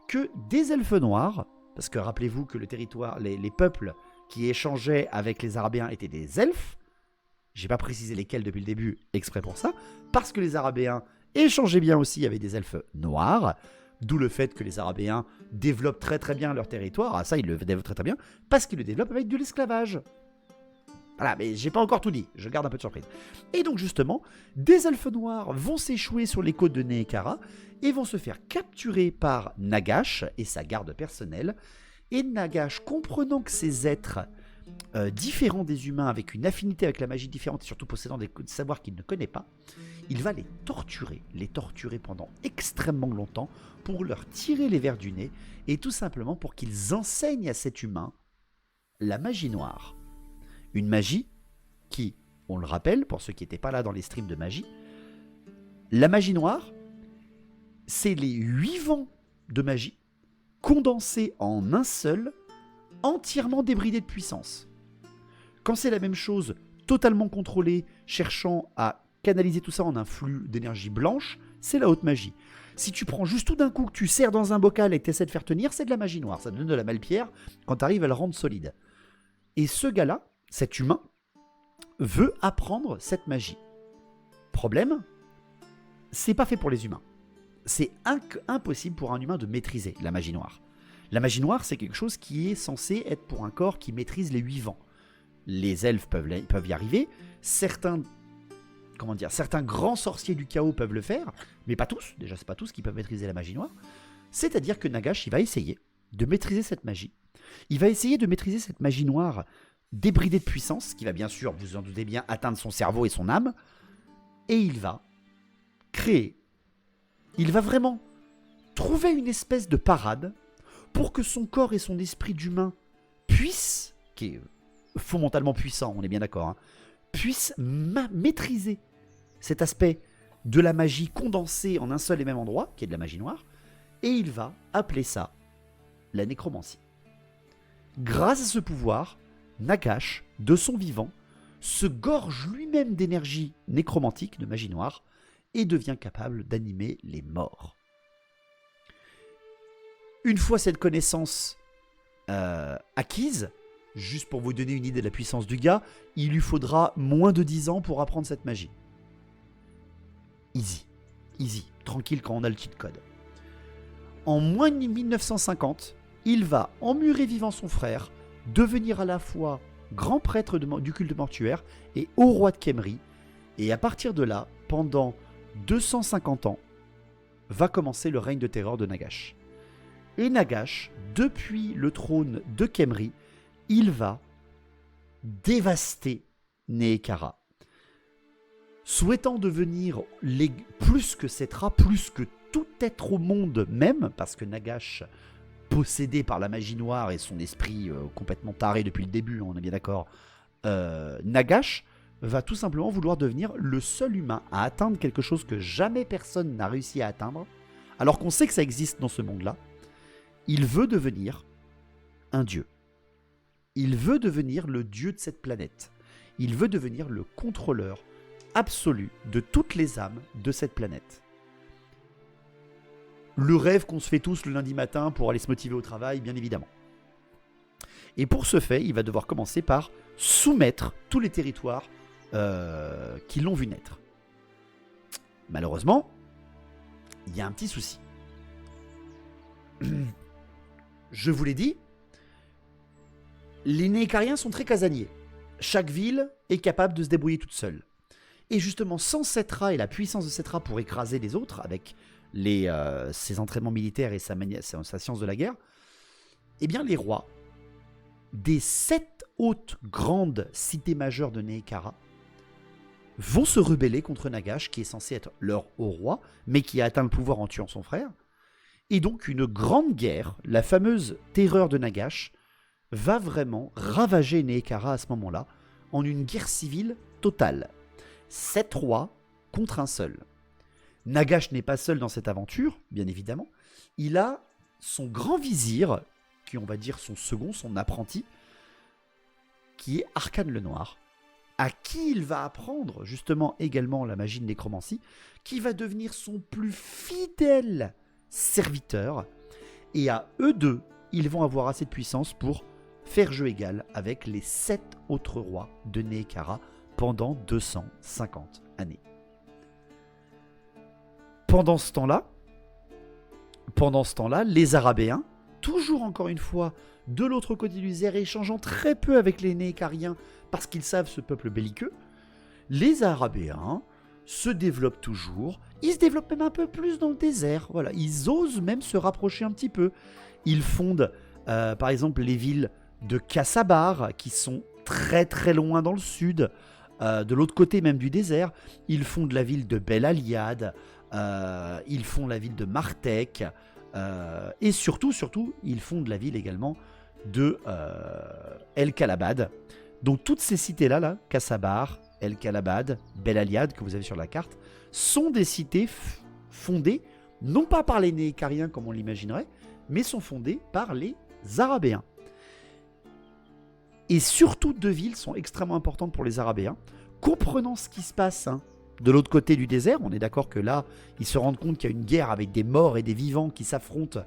que des elfes noirs, parce que rappelez-vous que le territoire, les peuples qui échangeaient avec les Arabéens étaient des elfes, j'ai pas précisé lesquels depuis le début, exprès pour ça, parce que les Arabéens échangeaient bien aussi avec des elfes noirs, d'où le fait que les Arabéens développent très bien leur territoire. Ah ça, ils le développent très bien, parce qu'ils le développent avec de l'esclavage. Voilà, mais j'ai pas encore tout dit, je garde un peu de surprise. Et donc justement, des elfes noirs vont s'échouer sur les côtes de Néhékara et vont se faire capturer par Nagash et sa garde personnelle. Et Nagash, comprenant que ces êtres différents des humains, avec une affinité avec la magie différente et surtout possédant des savoirs qu'il ne connaît pas, il va les torturer pendant extrêmement longtemps pour leur tirer les vers du nez et tout simplement pour qu'ils enseignent à cet humain la magie noire. Une magie qui, on le rappelle pour ceux qui n'étaient pas là dans les streams de magie, la magie noire, c'est les 8 vents de magie condensé en un seul, entièrement débridé de puissance. Quand c'est la même chose, totalement contrôlée, cherchant à canaliser tout ça en un flux d'énergie blanche, c'est la haute magie. Si tu prends juste tout d'un coup, que tu serres dans un bocal et que tu essaies de faire tenir, c'est de la magie noire. Ça te donne de la malpierre quand tu arrives à le rendre solide. Et ce gars-là, cet humain, veut apprendre cette magie. Problème, c'est pas fait pour les humains. C'est impossible pour un humain de maîtriser la magie noire. La magie noire, c'est quelque chose qui est censé être pour un corps qui maîtrise les 8 vents. Les elfes peuvent y arriver, certains grands sorciers du chaos peuvent le faire, mais pas tous, déjà c'est pas tous qui peuvent maîtriser la magie noire. C'est-à-dire que Nagash, il va essayer de maîtriser cette magie. Il va essayer de maîtriser cette magie noire débridée de puissance, qui va bien sûr, vous en doutez bien, atteindre son cerveau et son âme, et il va créer, il va vraiment trouver une espèce de parade pour que son corps et son esprit d'humain puissent, qui est fondamentalement puissant, on est bien d'accord, puissent maîtriser cet aspect de la magie condensée en un seul et même endroit, qui est de la magie noire, et il va appeler ça la nécromancie. Grâce à ce pouvoir, Nagash, de son vivant, se gorge lui-même d'énergie nécromantique, de magie noire, et devient capable d'animer les morts. Une fois cette connaissance acquise, juste pour vous donner une idée de la puissance du gars, il lui faudra moins de 10 ans pour apprendre cette magie. Easy, tranquille quand on a le cheat code. En moins de 1950, il va emmurer vivant son frère, devenir à la fois grand prêtre du culte mortuaire et haut roi de Khemri, et à partir de là, pendant 250 ans, va commencer le règne de terreur de Nagash. Et Nagash, depuis le trône de Khemri, il va dévaster Nehekhara. Souhaitant devenir plus que Settra, plus que tout être au monde même, parce que Nagash, possédé par la magie noire et son esprit complètement taré depuis le début, on est bien d'accord, Nagash va tout simplement vouloir devenir le seul humain à atteindre quelque chose que jamais personne n'a réussi à atteindre, alors qu'on sait que ça existe dans ce monde-là. Il veut devenir un dieu. Il veut devenir le dieu de cette planète. Il veut devenir le contrôleur absolu de toutes les âmes de cette planète. Le rêve qu'on se fait tous le lundi matin pour aller se motiver au travail, bien évidemment. Et pour ce fait, il va devoir commencer par soumettre tous les territoires qui l'ont vu naître. Malheureusement, il y a un petit souci. Je vous l'ai dit, les Nehekariens sont très casaniers. Chaque ville est capable de se débrouiller toute seule. Et justement, sans Settra et la puissance de Settra pour écraser les autres, avec ses entraînements militaires et sa science de la guerre, eh bien les rois des 7 autres grandes cités majeures de Nehekhara vont se rebeller contre Nagash, qui est censé être leur haut roi, mais qui a atteint le pouvoir en tuant son frère. Et donc une grande guerre, la fameuse terreur de Nagash, va vraiment ravager Nehekhara à ce moment-là, en une guerre civile totale. 7 rois contre un seul. Nagash n'est pas seul dans cette aventure, bien évidemment. Il a son grand vizir, qui on va dire son second, son apprenti, qui est Arkane le Noir, à qui il va apprendre justement également la magie de nécromancie, qui va devenir son plus fidèle serviteur, et à eux deux, ils vont avoir assez de puissance pour faire jeu égal avec les 7 autres rois de Nehekhara pendant 250 années. Pendant ce temps-là, les Arabéens, toujours encore une fois de l'autre côté du désert, échangeant très peu avec les Nehekariens parce qu'ils savent ce peuple belliqueux, les Arabéens se développent toujours. Ils se développent même un peu plus dans le désert. Voilà, ils osent même se rapprocher un petit peu. Ils fondent, par exemple, les villes de Kassabar, qui sont très très loin dans le sud, de l'autre côté même du désert. Ils fondent la ville de Bel Aliad, ils font la ville de Martek, et surtout, ils fondent la ville également de El Kalabad. Donc toutes ces cités-là, Kassabar, El Kalabad, Bel Aliad, que vous avez sur la carte, sont des cités fondées non pas par les Néhécariens comme on l'imaginerait, mais sont fondées par les Arabéens. Et surtout, deux villes sont extrêmement importantes pour les Arabéens. Comprenant ce qui se passe de l'autre côté du désert, on est d'accord que là, ils se rendent compte qu'il y a une guerre avec des morts et des vivants qui s'affrontent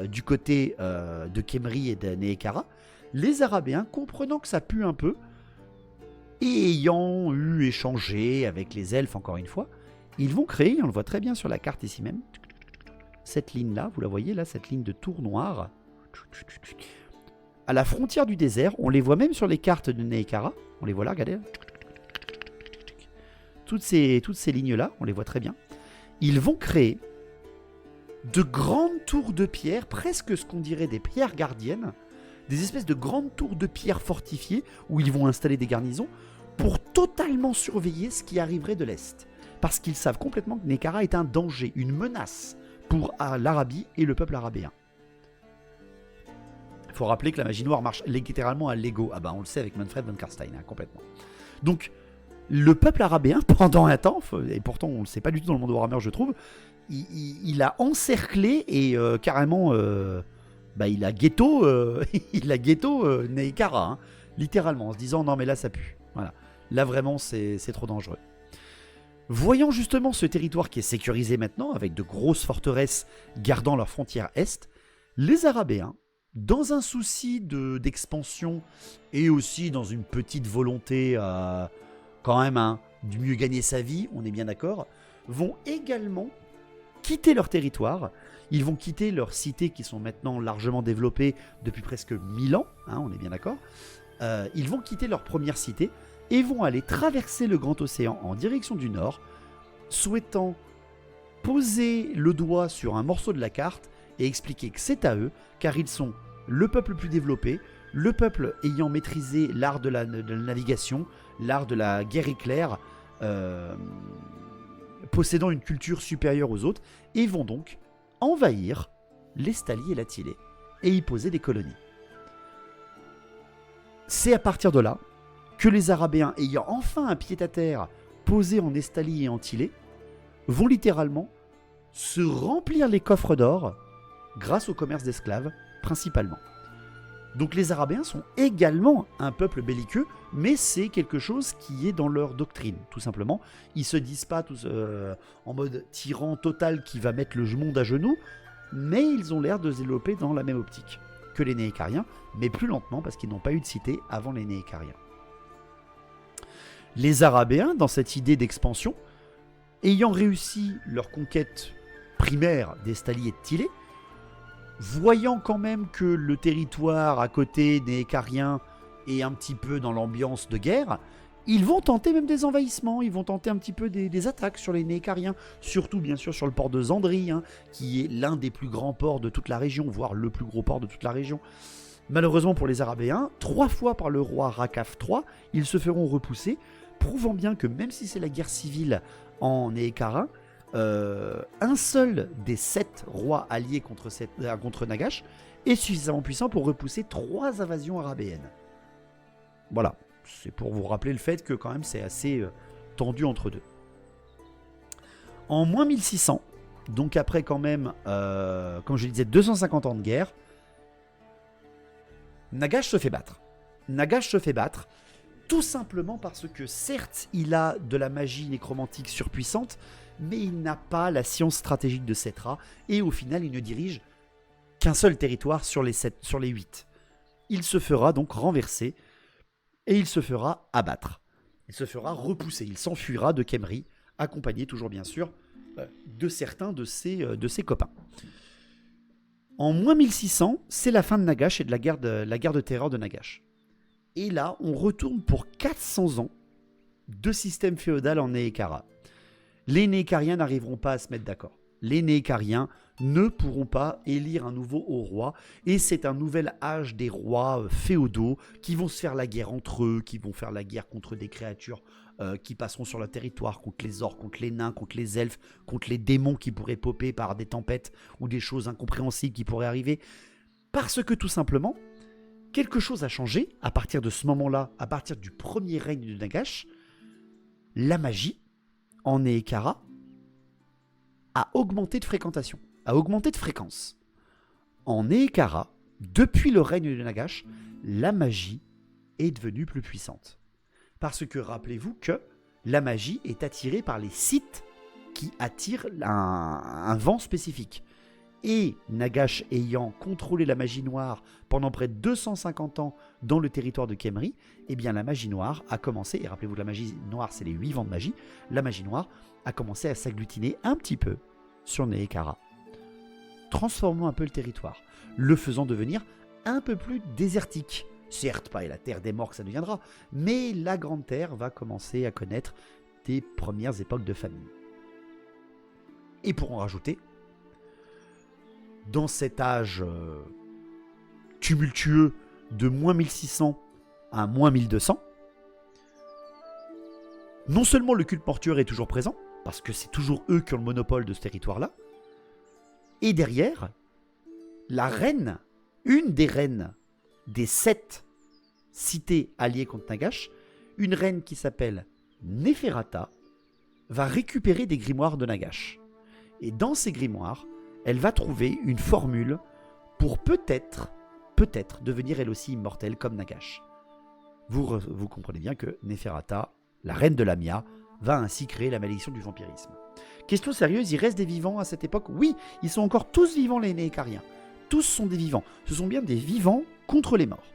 du côté de Khemri et de Nehekhara. Les Arabéens, comprenant que ça pue un peu, et ayant eu échangé avec les elfes encore une fois, ils vont créer, on le voit très bien sur la carte ici même, cette ligne-là, vous la voyez là, cette ligne de tour noire, à la frontière du désert, on les voit même sur les cartes de Nehekhara, on les voit là, regardez, toutes ces lignes-là, on les voit très bien. Ils vont créer de grandes tours de pierre, presque ce qu'on dirait des pierres gardiennes, des espèces de grandes tours de pierre fortifiées, où ils vont installer des garnisons, pour totalement surveiller ce qui arriverait de l'Est. Parce qu'ils savent complètement que Nehekhara est un danger, une menace pour l'Arabie et le peuple arabéen. Il faut rappeler que la magie noire marche littéralement à Lego. Ah ben on le sait avec Manfred von Karstein, complètement. Donc, le peuple arabéen, pendant un temps, et pourtant on ne le sait pas du tout dans le monde de Warhammer, je trouve, il a encerclé et carrément, il a ghetto, Nehekhara, littéralement, en se disant non mais là ça pue. Voilà. Là vraiment c'est trop dangereux. Voyant justement ce territoire qui est sécurisé maintenant, avec de grosses forteresses gardant leur frontière est, les Arabéens, dans un souci d'expansion et aussi dans une petite volonté quand même de mieux gagner sa vie, on est bien d'accord, vont également quitter leur territoire. Ils vont quitter leurs cités qui sont maintenant largement développées depuis presque 1000 ans, on est bien d'accord. Ils vont quitter leur première cité et vont aller traverser le grand océan en direction du nord, souhaitant poser le doigt sur un morceau de la carte et expliquer que c'est à eux, car ils sont le peuple le plus développé, le peuple ayant maîtrisé l'art de la navigation, l'art de la guerre éclair, possédant une culture supérieure aux autres, et vont donc envahir l'Estalie et l'Attile et y poser des colonies. C'est à partir de là que les Arabéens, ayant enfin un pied-à-terre posé en Estalie et en Tillé, vont littéralement se remplir les coffres d'or grâce au commerce d'esclaves, principalement. Donc les Arabéens sont également un peuple belliqueux, mais c'est quelque chose qui est dans leur doctrine, tout simplement. Ils ne se disent pas tous en mode tyran total qui va mettre le monde à genoux, mais ils ont l'air de se développer dans la même optique que les Néhécariens, mais plus lentement parce qu'ils n'ont pas eu de cité avant les Néhécariens. Les Arabéens, dans cette idée d'expansion, ayant réussi leur conquête primaire d'Estalie et de Tillé, voyant quand même que le territoire à côté néhécarien est un petit peu dans l'ambiance de guerre, ils vont tenter même des envahissements, ils vont tenter un petit peu des attaques sur les Néhécariens, surtout bien sûr sur le port de Zandri, qui est l'un des plus grands ports de toute la région, voire le plus gros port de toute la région. Malheureusement pour les Arabéens, 3 fois par le roi Rakaf III, ils se feront repousser, prouvant bien que même si c'est la guerre civile en Néhékara, un seul des 7 rois alliés contre Nagash est suffisamment puissant pour repousser 3 invasions arabéennes. Voilà, c'est pour vous rappeler le fait que quand même c'est assez tendu entre deux. En moins 1600, donc après quand même, comme je le disais, 250 ans de guerre, Nagash se fait battre. Nagash se fait battre tout simplement parce que certes il a de la magie nécromantique surpuissante, mais il n'a pas la science stratégique de Settra, et au final il ne dirige qu'un seul territoire sur les 8. Il se fera donc renverser, et il se fera abattre. Il se fera repousser, il s'enfuira de Khemri, accompagné toujours bien sûr de certains de ses copains. En moins 1600, c'est la fin de Nagash et de la guerre de terreur de Nagash. Et là, on retourne pour 400 ans de système féodal en Néhékara. Les Néhécariens n'arriveront pas à se mettre d'accord. Les Néhécariens ne pourront pas élire un nouveau haut roi, et c'est un nouvel âge des rois féodaux qui vont se faire la guerre entre eux, qui vont faire la guerre contre des créatures qui passeront sur leur territoire, contre les orques, contre les nains, contre les elfes, contre les démons qui pourraient popper par des tempêtes ou des choses incompréhensibles qui pourraient arriver. Parce que tout simplement, quelque chose a changé à partir de ce moment-là, à partir du premier règne de Nagash. La magie en Néhékara a augmenté de fréquentation, a augmenté de fréquence. En Eekara, depuis le règne de Nagash, la magie est devenue plus puissante. Parce que rappelez-vous que la magie est attirée par les sites qui attirent un vent spécifique. Et Nagash ayant contrôlé la magie noire pendant près de 250 ans dans le territoire de Khemri, eh bien la magie noire a commencé, et rappelez-vous que la magie noire c'est les 8 vents de magie, la magie noire a commencé à s'agglutiner un petit peu sur Neekara, transformant un peu le territoire, le faisant devenir un peu plus désertique. Certes, pas la terre des morts que ça deviendra, mais la Grande Terre va commencer à connaître des premières époques de famine. Et pour en rajouter, dans cet âge tumultueux de moins 1600 à moins 1200, non seulement le culte mortuaire est toujours présent, parce que c'est toujours eux qui ont le monopole de ce territoire-là, et derrière, la reine, une des reines des 7 cités alliées contre Nagash, une reine qui s'appelle Neferata, va récupérer des grimoires de Nagash. Et dans ces grimoires, elle va trouver une formule pour peut-être devenir elle aussi immortelle comme Nagash. Vous comprenez bien que Neferata, la reine de Lamia, va ainsi créer la malédiction du vampirisme. Question sérieuse, il reste des vivants à cette époque? Oui, ils sont encore tous vivants les Néécariens. Tous sont des vivants. Ce sont bien des vivants contre les morts.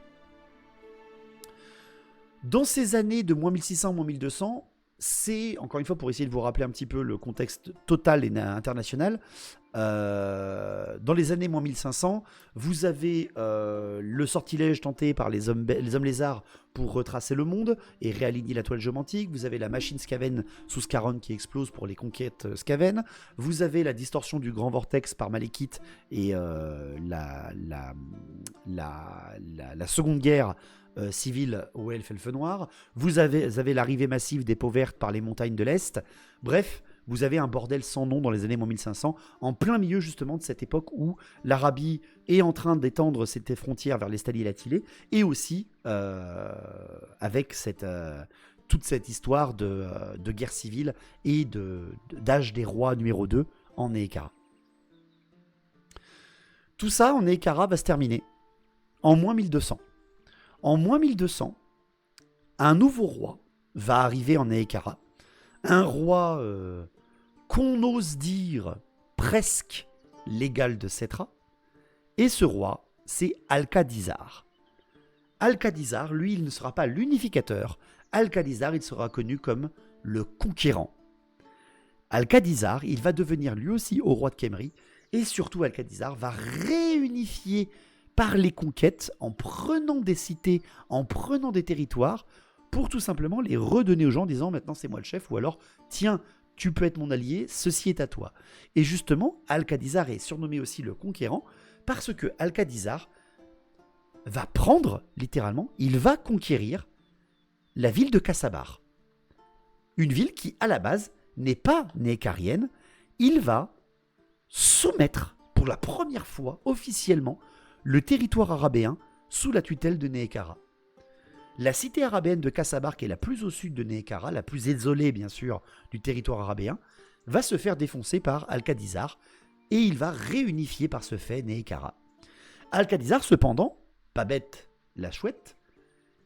Dans ces années de moins 1600, moins 1200, c'est, encore une fois, pour essayer de vous rappeler un petit peu le contexte total et international, dans les années moins 1500, vous avez le sortilège tenté par les hommes lézards pour retracer le monde et réaligner la toile géomantique. Vous avez la machine Skaven sous Scarron qui explose pour les conquêtes Skaven. Vous avez la distorsion du grand vortex par Malekith et la seconde guerre civile au Elfe Noir. Vous avez l'arrivée massive des peaux vertes par les montagnes de l'Est. Bref, vous avez un bordel sans nom dans les années 1500, en plein milieu justement de cette époque où l'Arabie est en train d'étendre ses frontières vers l'Estalie et la Thylée, et aussi avec toute cette histoire de guerre civile et d'âge des rois numéro 2 en Neekara. Tout ça en Neekara va se terminer en moins 1200. En moins 1200, un nouveau roi va arriver en Neekara. Un roi qu'on ose dire presque l'égal de Settra. Et ce roi, c'est Alcadizar. Alcadizar, lui, il ne sera pas l'unificateur. Alcadizar, il sera connu comme le conquérant. Alcadizar, il va devenir lui aussi au roi de Khemri. Et surtout, Alcadizar va réunifier par les conquêtes, en prenant des cités, en prenant des territoires, pour tout simplement les redonner aux gens en disant maintenant c'est moi le chef, ou alors tiens, tu peux être mon allié, ceci est à toi. Et justement, Alcadizar est surnommé aussi le conquérant, parce que Alcadizar va prendre, littéralement, il va conquérir la ville de Kassabar. Une ville qui, à la base, n'est pas néécarienne. Il va soumettre, pour la première fois, officiellement, le territoire arabéen sous la tutelle de Neekara. La cité arabéenne de Kassabar, qui est la plus au sud de Neekara, la plus isolée bien sûr du territoire arabéen, va se faire défoncer par Alcadizar et il va réunifier par ce fait Neekara. Alcadizar cependant, pas bête la chouette,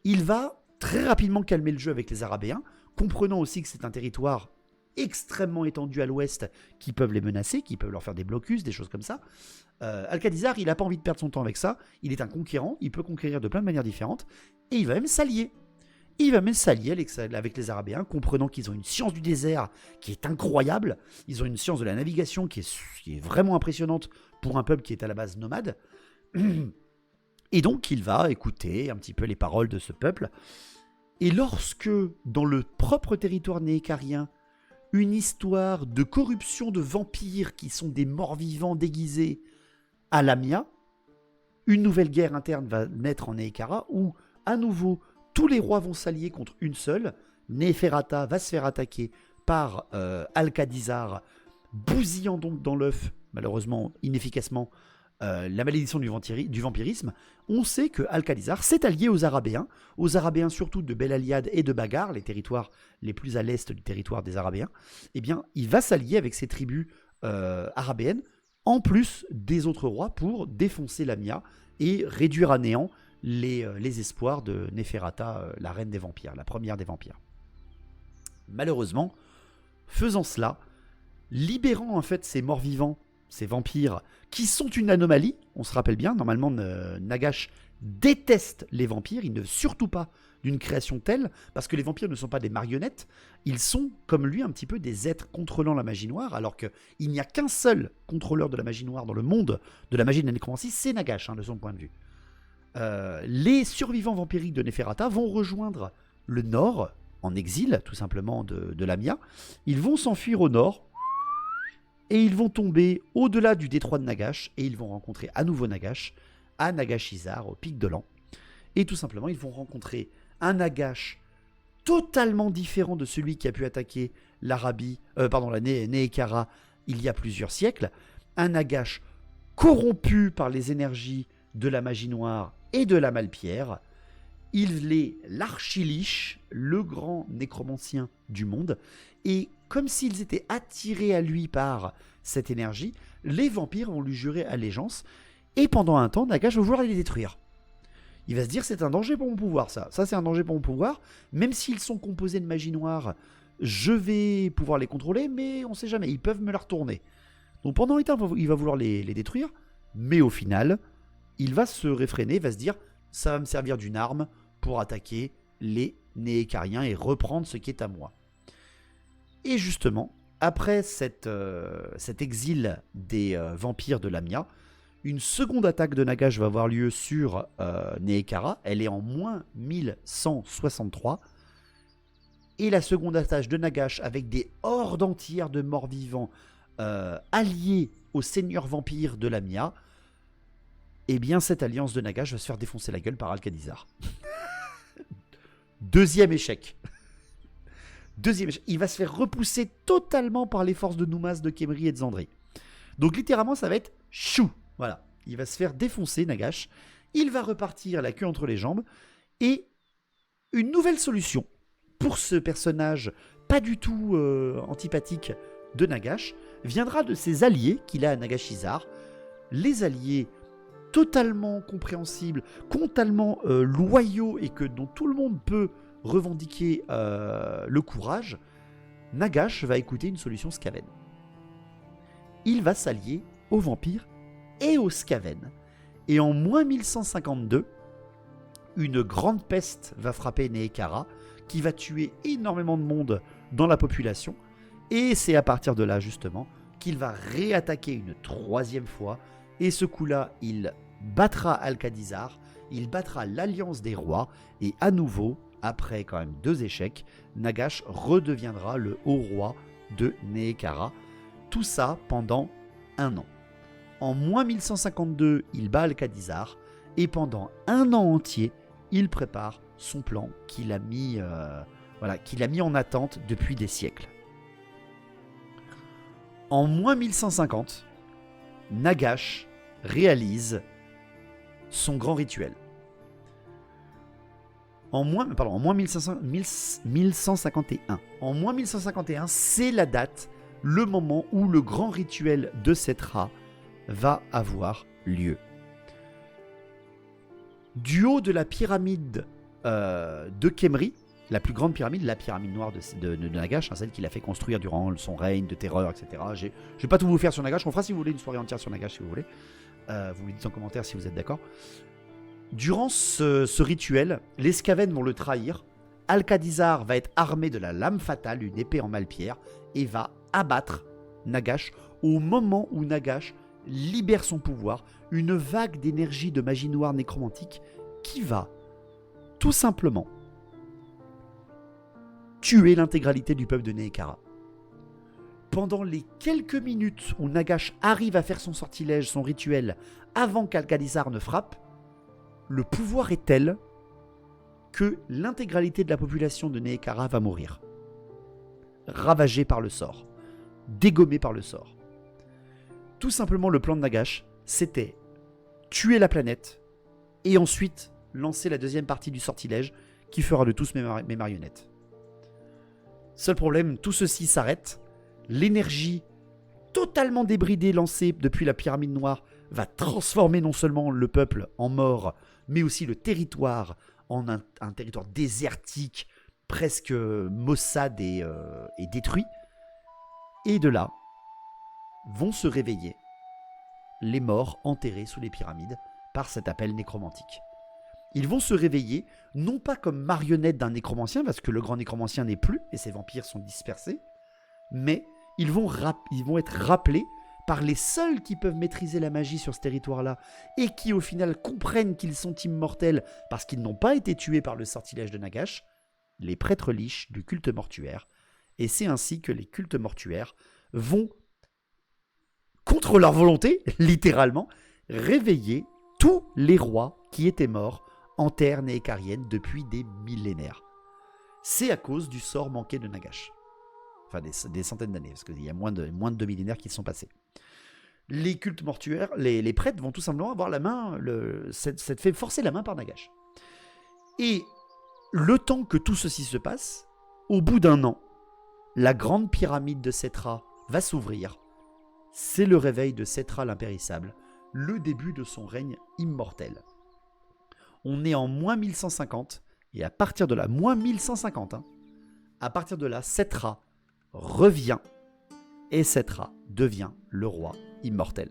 il va très rapidement calmer le jeu avec les Arabéens, comprenant aussi que c'est un territoire extrêmement étendu à l'ouest qui peuvent les menacer, qui peuvent leur faire des blocus, des choses comme ça. Alcadizar, il n'a pas envie de perdre son temps avec ça, il est un conquérant, il peut conquérir de plein de manières différentes, et il va même s'allier. Il va même s'allier avec les Arabéens, comprenant qu'ils ont une science du désert qui est incroyable, ils ont une science de la navigation qui est vraiment impressionnante pour un peuple qui est à la base nomade, et donc il va écouter un petit peu les paroles de ce peuple, et lorsque, dans le propre territoire néécarien, une histoire de corruption de vampires qui sont des morts-vivants déguisés à Lamia, une nouvelle guerre interne va naître en Neekara où, à nouveau, tous les rois vont s'allier contre une seule. Neferata va se faire attaquer par Alcadizar, bousillant donc dans l'œuf, malheureusement inefficacement, la malédiction du vampirisme. On sait que Alcadizar s'est allié aux Arabéens surtout de Bel Aliad et de Bagar, les territoires les plus à l'est du territoire des Arabéens. Eh bien, il va s'allier avec ces tribus arabéenne, en plus des autres rois, pour défoncer Lamia et réduire à néant les espoirs de Neferata, la reine des vampires, la première des vampires. Malheureusement, faisant cela, libérant en fait ces morts-vivants, ces vampires, qui sont une anomalie, on se rappelle bien, normalement Nagash déteste les vampires, il ne veut surtout pas d'une création telle, parce que les vampires ne sont pas des marionnettes, ils sont, comme lui, un petit peu des êtres contrôlant la magie noire, alors qu'il n'y a qu'un seul contrôleur de la magie noire dans le monde de la magie de la nécromancie, c'est Nagash, de son point de vue. Les survivants vampiriques de Neferata vont rejoindre le nord, en exil, tout simplement, de Lamia. Ils vont s'enfuir au nord, et ils vont tomber au-delà du détroit de Nagash, et ils vont rencontrer à nouveau Nagash, à Nagashizar, au pic de l'an. Et tout simplement, ils vont rencontrer un Nagash totalement différent de celui qui a pu attaquer la Nehekhara il y a plusieurs siècles. Un Nagash corrompu par les énergies de la magie noire et de la malpierre. Il est l'archiliche, le grand nécromancien du monde. Et comme s'ils étaient attirés à lui par cette énergie, les vampires vont lui jurer allégeance. Et pendant un temps, Nagash va vouloir les détruire. Il va se dire, c'est un danger pour mon pouvoir, ça. Ça, c'est un danger pour mon pouvoir. Même s'ils sont composés de magie noire, je vais pouvoir les contrôler, mais on ne sait jamais. Ils peuvent me la retourner. Donc pendant un temps, il va vouloir les détruire. Mais au final, il va se réfréner, va se dire, ça va me servir d'une arme pour attaquer les Néhécariens et reprendre ce qui est à moi. Et justement, après cet exil des vampires de Lamia, une seconde attaque de Nagash va avoir lieu sur Nehekhara. Elle est en moins 1163. Et la seconde attaque de Nagash, avec des hordes entières de morts-vivants alliés aux seigneurs vampires de Lamia, eh bien cette alliance de Nagash va se faire défoncer la gueule par Alcadizar. Deuxième échec. Il va se faire repousser totalement par les forces de Numaz, de Khemri et de Zandri. Donc littéralement, ça va être chou. Voilà, il va se faire défoncer, Nagash. Il va repartir la queue entre les jambes. Et une nouvelle solution pour ce personnage pas du tout antipathique de Nagash viendra de ses alliés qu'il a à Nagashizar. Les alliés totalement compréhensibles, totalement loyaux et dont tout le monde peut revendiquer le courage. Nagash va écouter une solution Skaven. Il va s'allier aux vampires et aux Skaven. Et en moins 1152, une grande peste va frapper Nehekhara, qui va tuer énormément de monde dans la population. Et c'est à partir de là, justement, qu'il va réattaquer une troisième fois. Et ce coup-là, il battra Alcadizar, il battra l'Alliance des Rois. Et à nouveau, après quand même 2 échecs, Nagash redeviendra le haut roi de Nehekhara. Tout ça pendant 1 an. En moins 1152, il bat Alcadizar, et pendant 1 an entier, il prépare son plan qu'il a mis en attente depuis des siècles. En moins 1150, Nagash réalise son grand rituel. En moins 1151. En moins 1151, c'est la date, le moment où le grand rituel de Settra va avoir lieu. Du haut de la pyramide de Khemri, la plus grande pyramide, la pyramide noire de Nagash, celle qu'il a fait construire durant son règne de terreur, etc. Je vais pas tout vous faire sur Nagash, on fera si vous voulez une soirée entière sur Nagash si vous voulez. Vous me dites en commentaire si vous êtes d'accord. Durant ce rituel, les Skaven vont le trahir. Alcadizar va être armé de la lame fatale, une épée en malpierre, et va abattre Nagash au moment où Nagash libère son pouvoir, une vague d'énergie de magie noire nécromantique qui va tout simplement tuer l'intégralité du peuple de Nehekhara. Pendant les quelques minutes où Nagash arrive à faire son sortilège, son rituel, avant qu'Alcadizar ne frappe, le pouvoir est tel que l'intégralité de la population de Nehekhara va mourir. Ravagée par le sort. Dégommée par le sort. Tout simplement, le plan de Nagash, c'était tuer la planète et ensuite lancer la deuxième partie du sortilège qui fera de tous mes marionnettes. Seul problème, tout ceci s'arrête. L'énergie totalement débridé lancé depuis la pyramide noire va transformer non seulement le peuple en mort, mais aussi le territoire en un territoire désertique, presque maussade et détruit. Et de là vont se réveiller les morts enterrés sous les pyramides par cet appel nécromantique. Ils vont se réveiller, non pas comme marionnettes d'un nécromancien, parce que le grand nécromancien n'est plus, et ses vampires sont dispersés, mais ils vont être rappelés par les seuls qui peuvent maîtriser la magie sur ce territoire-là, et qui au final comprennent qu'ils sont immortels parce qu'ils n'ont pas été tués par le sortilège de Nagash, les prêtres liches du culte mortuaire. Et c'est ainsi que les cultes mortuaires vont, contre leur volonté, littéralement, réveiller tous les rois qui étaient morts en terre néécarienne depuis des millénaires. C'est à cause du sort manqué de Nagash. Enfin, des centaines d'années, parce qu'il y a moins de 2 millénaires qui sont passés. Les cultes mortuaires, les prêtres vont tout simplement avoir la main, cette fait forcer la main par Nagash. Et le temps que tout ceci se passe, au bout d'un an, la grande pyramide de Settra va s'ouvrir. C'est le réveil de Settra l'impérissable, le début de son règne immortel. On est en moins 1150, et à partir de là, moins 1150, à partir de là, Settra revient, et Settra devient le roi immortel.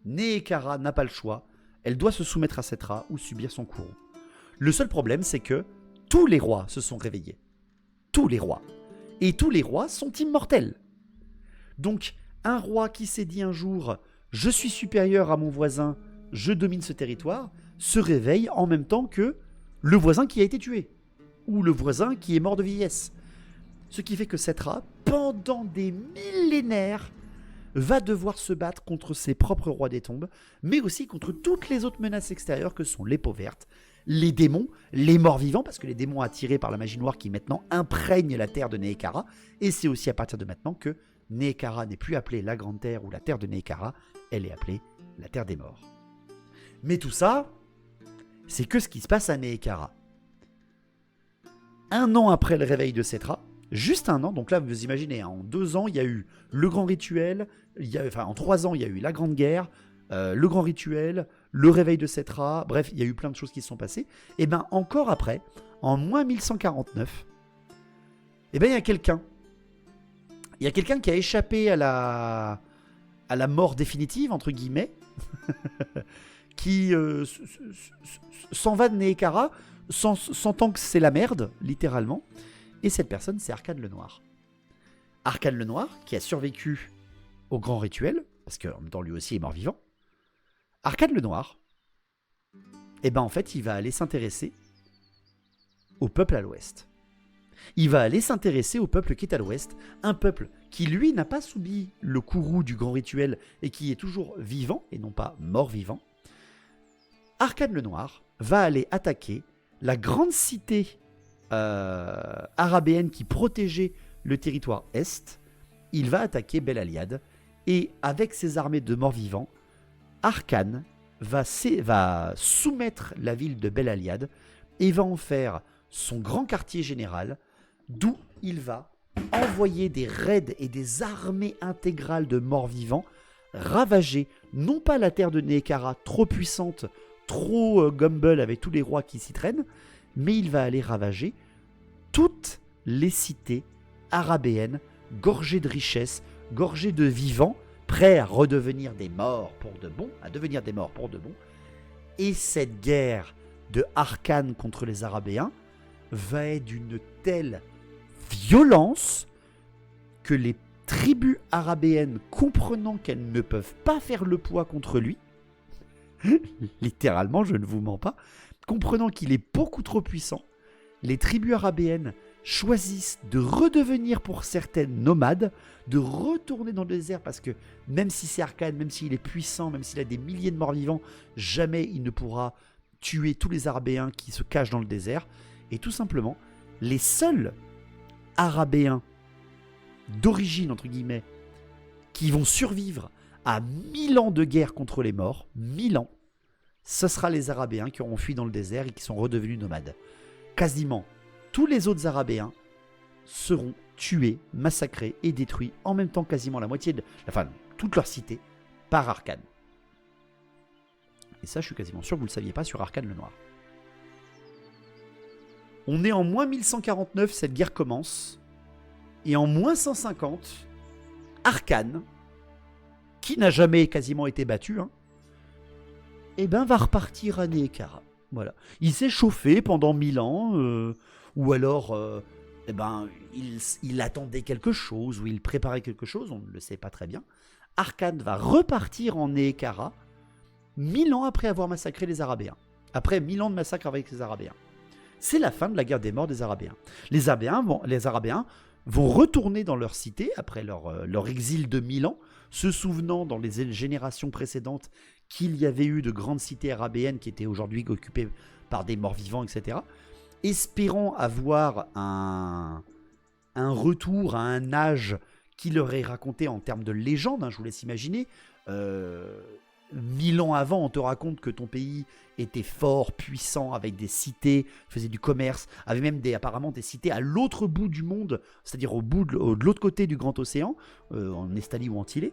Nehekhara n'a pas le choix, elle doit se soumettre à Settra ou subir son courroux. Le seul problème, c'est que tous les rois se sont réveillés. Tous les rois. Et tous les rois sont immortels. Donc, un roi qui s'est dit un jour « Je suis supérieur à mon voisin, je domine ce territoire », se réveille en même temps que le voisin qui a été tué. Ou le voisin qui est mort de vieillesse. Ce qui fait que Settra, pendant des millénaires, va devoir se battre contre ses propres rois des tombes, mais aussi contre toutes les autres menaces extérieures que sont les peaux vertes, les démons, les morts vivants, parce que les démons attirés par la magie noire qui maintenant imprègnent la terre de Nehekhara, et c'est aussi à partir de maintenant que Nehekhara n'est plus appelée la Grande Terre ou la Terre de Nehekhara, elle est appelée la Terre des Morts. Mais tout ça, c'est que ce qui se passe à Nehekhara. Un an après le réveil de Settra, juste un an, donc là vous imaginez, en 2 ans il y a eu le grand rituel, en 3 ans il y a eu la grande guerre, le grand rituel, le réveil de Settra, bref il y a eu plein de choses qui se sont passées. Et bien encore après, en moins 1149, et bien il y a quelqu'un qui a échappé à la mort définitive, entre guillemets, qui s'en va de Nehekhara, sentant que c'est la merde, littéralement. Et cette personne, c'est Arkhan le Noir. Arkhan le Noir, qui a survécu au grand rituel, parce qu'en même temps, lui aussi est mort-vivant. Arkhan le Noir, eh ben en fait, il va aller s'intéresser au peuple à l'ouest. Il va aller s'intéresser au peuple qui est à l'ouest, un peuple qui, lui, n'a pas subi le courroux du grand rituel et qui est toujours vivant, et non pas mort-vivant. Arkhan le Noir va aller attaquer la grande cité arabéenne qui protégeait le territoire est. Il va attaquer Bel-Aliad, et avec ses armées de morts-vivants, Arkhan va soumettre la ville de Bel-Aliad et va en faire son grand quartier général, d'où il va envoyer des raids et des armées intégrales de morts-vivants ravager non pas la terre de Nehekhara trop puissante, trop gumble avec tous les rois qui s'y traînent, mais il va aller ravager toutes les cités arabéennes, gorgées de richesses, gorgées de vivants, prêts à redevenir des morts pour de bon, Et cette guerre de Arkhan contre les Arabéens va être d'une telle violence que les tribus arabéennes, comprenant qu'elles ne peuvent pas faire le poids contre lui, littéralement, je ne vous mens pas, comprenant qu'il est beaucoup trop puissant, les tribus arabéennes choisissent de redevenir pour certaines nomades, de retourner dans le désert, parce que même si c'est Arkhan, même s'il est puissant, même s'il a des milliers de morts vivants, jamais il ne pourra tuer tous les Arabéens qui se cachent dans le désert. Et tout simplement, les seuls Arabéens d'origine, entre guillemets, qui vont survivre à 1000 ans de guerre contre les morts, 1000 ans, ce sera les Arabéens qui auront fui dans le désert et qui sont redevenus nomades. Quasiment tous les autres Arabéens seront tués, massacrés et détruits en même temps quasiment la moitié enfin toute leur cité par Arkhan. Et ça, je suis quasiment sûr que vous ne le saviez pas sur Arkhan le Noir. On est en moins 1149, cette guerre commence. Et en moins 150, Arkhan, qui n'a jamais quasiment été battu, eh ben, va repartir à Nehekhara. Voilà. Il s'est chauffé pendant 1000 ans, ou alors eh ben, il attendait quelque chose, ou il préparait quelque chose, on ne le sait pas très bien. Arkhan va repartir en Nehekhara 1000 ans après avoir massacré les Arabéens. Après 1000 ans de massacre avec les Arabéens. C'est la fin de la guerre des morts des Arabéens. Les Arabéens vont retourner dans leur cité après leur exil de 1000 ans, se souvenant dans les générations précédentes qu'il y avait eu de grandes cités arabéennes qui étaient aujourd'hui occupées par des morts vivants, etc. Espérant avoir un retour à un âge qui leur est raconté en termes de légende, je vous laisse imaginer. 1000 ans avant, on te raconte que ton pays était fort, puissant, avec des cités, faisait du commerce, avait même apparemment des cités à l'autre bout du monde, c'est-à-dire de l'autre côté du grand océan, en Estalie ou en Antillais,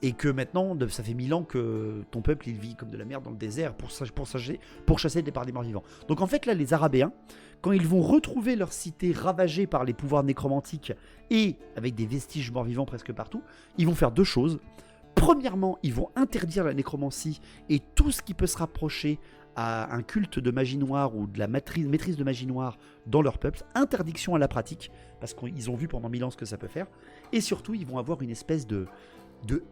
et que maintenant, ça fait 1000 ans que ton peuple, il vit comme de la merde dans le désert pour chasser le départ des morts vivants. Donc en fait, là, les Arabéens, quand ils vont retrouver leur cité ravagée par les pouvoirs nécromantiques et avec des vestiges morts vivants presque partout, ils vont faire deux choses. Premièrement, ils vont interdire la nécromancie et tout ce qui peut se rapprocher à un culte de magie noire ou de la maîtrise de magie noire dans leur peuple. Interdiction à la pratique, parce qu'ils ont vu pendant 1000 ans ce que ça peut faire. Et surtout, ils vont avoir une espèce de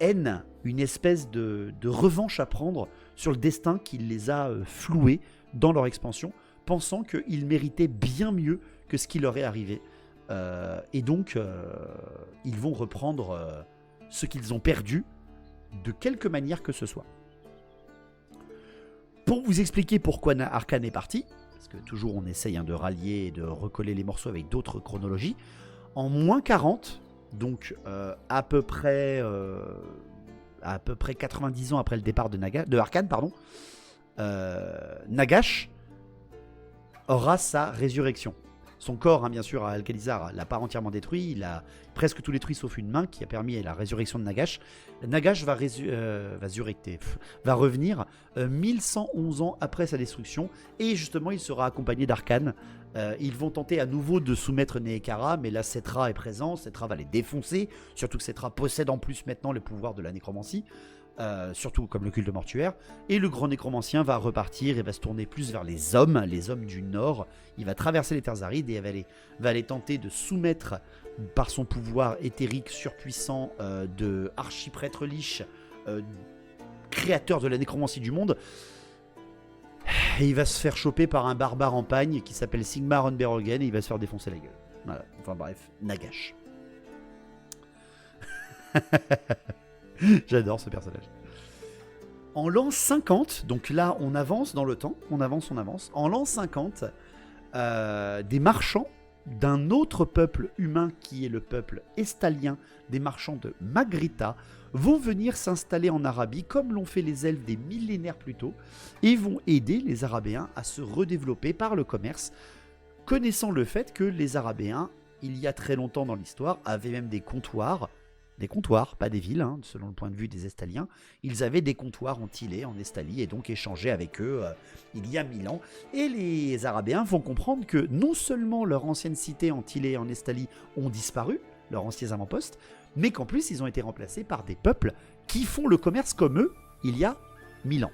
haine, une espèce de revanche à prendre sur le destin qui les a floués dans leur expansion, pensant qu'ils méritaient bien mieux que ce qui leur est arrivé. Et donc, ils vont reprendre ce qu'ils ont perdu, de quelque manière que ce soit. Pour vous expliquer pourquoi Arkhan est parti, parce que toujours on essaye de rallier et de recoller les morceaux avec d'autres chronologies, en moins 40, donc à peu près 90 ans après le départ de Arkhan, Nagash aura sa résurrection. Son corps, bien sûr, à Alcalizar, l'a pas entièrement détruit. Il a presque tout détruit sauf une main qui a permis la résurrection de Nagash. Nagash va revenir 1111 ans après sa destruction. Et justement, il sera accompagné d'Arkhan. Ils vont tenter à nouveau de soumettre Nehekhara, mais là, Settra est présent. Settra va les défoncer. Surtout que Settra possède en plus maintenant le pouvoir de la nécromancie. Surtout comme le culte mortuaire. Et le grand nécromancien va repartir et va se tourner plus vers les hommes du Nord. Il va traverser les terres arides et va aller tenter de soumettre par son pouvoir éthérique surpuissant de archiprêtre Lich, créateur de la nécromancie du monde. Et il va se faire choper par un barbare en pagne qui s'appelle Sigmar Unberogen et il va se faire défoncer la gueule. Voilà. Enfin bref, Nagash. J'adore ce personnage. En l'an 50, donc là on avance dans le temps, on avance. En l'an 50, des marchands d'un autre peuple humain qui est le peuple estalien, des marchands de Maghrita, vont venir s'installer en Arabie comme l'ont fait les elfes des millénaires plus tôt et vont aider les Arabéens à se redévelopper par le commerce, connaissant le fait que les Arabéens, il y a très longtemps dans l'histoire, avaient même des comptoirs, pas des villes, selon le point de vue des Estaliens. Ils avaient des comptoirs en Tillé, en Estalie, et donc échangeaient avec eux il y a 1000 ans. Et les Arabéens vont comprendre que non seulement leur ancienne cité en Tillé et en Estalie ont disparu, leurs anciens avant-postes, mais qu'en plus ils ont été remplacés par des peuples qui font le commerce comme eux il y a 1000 ans.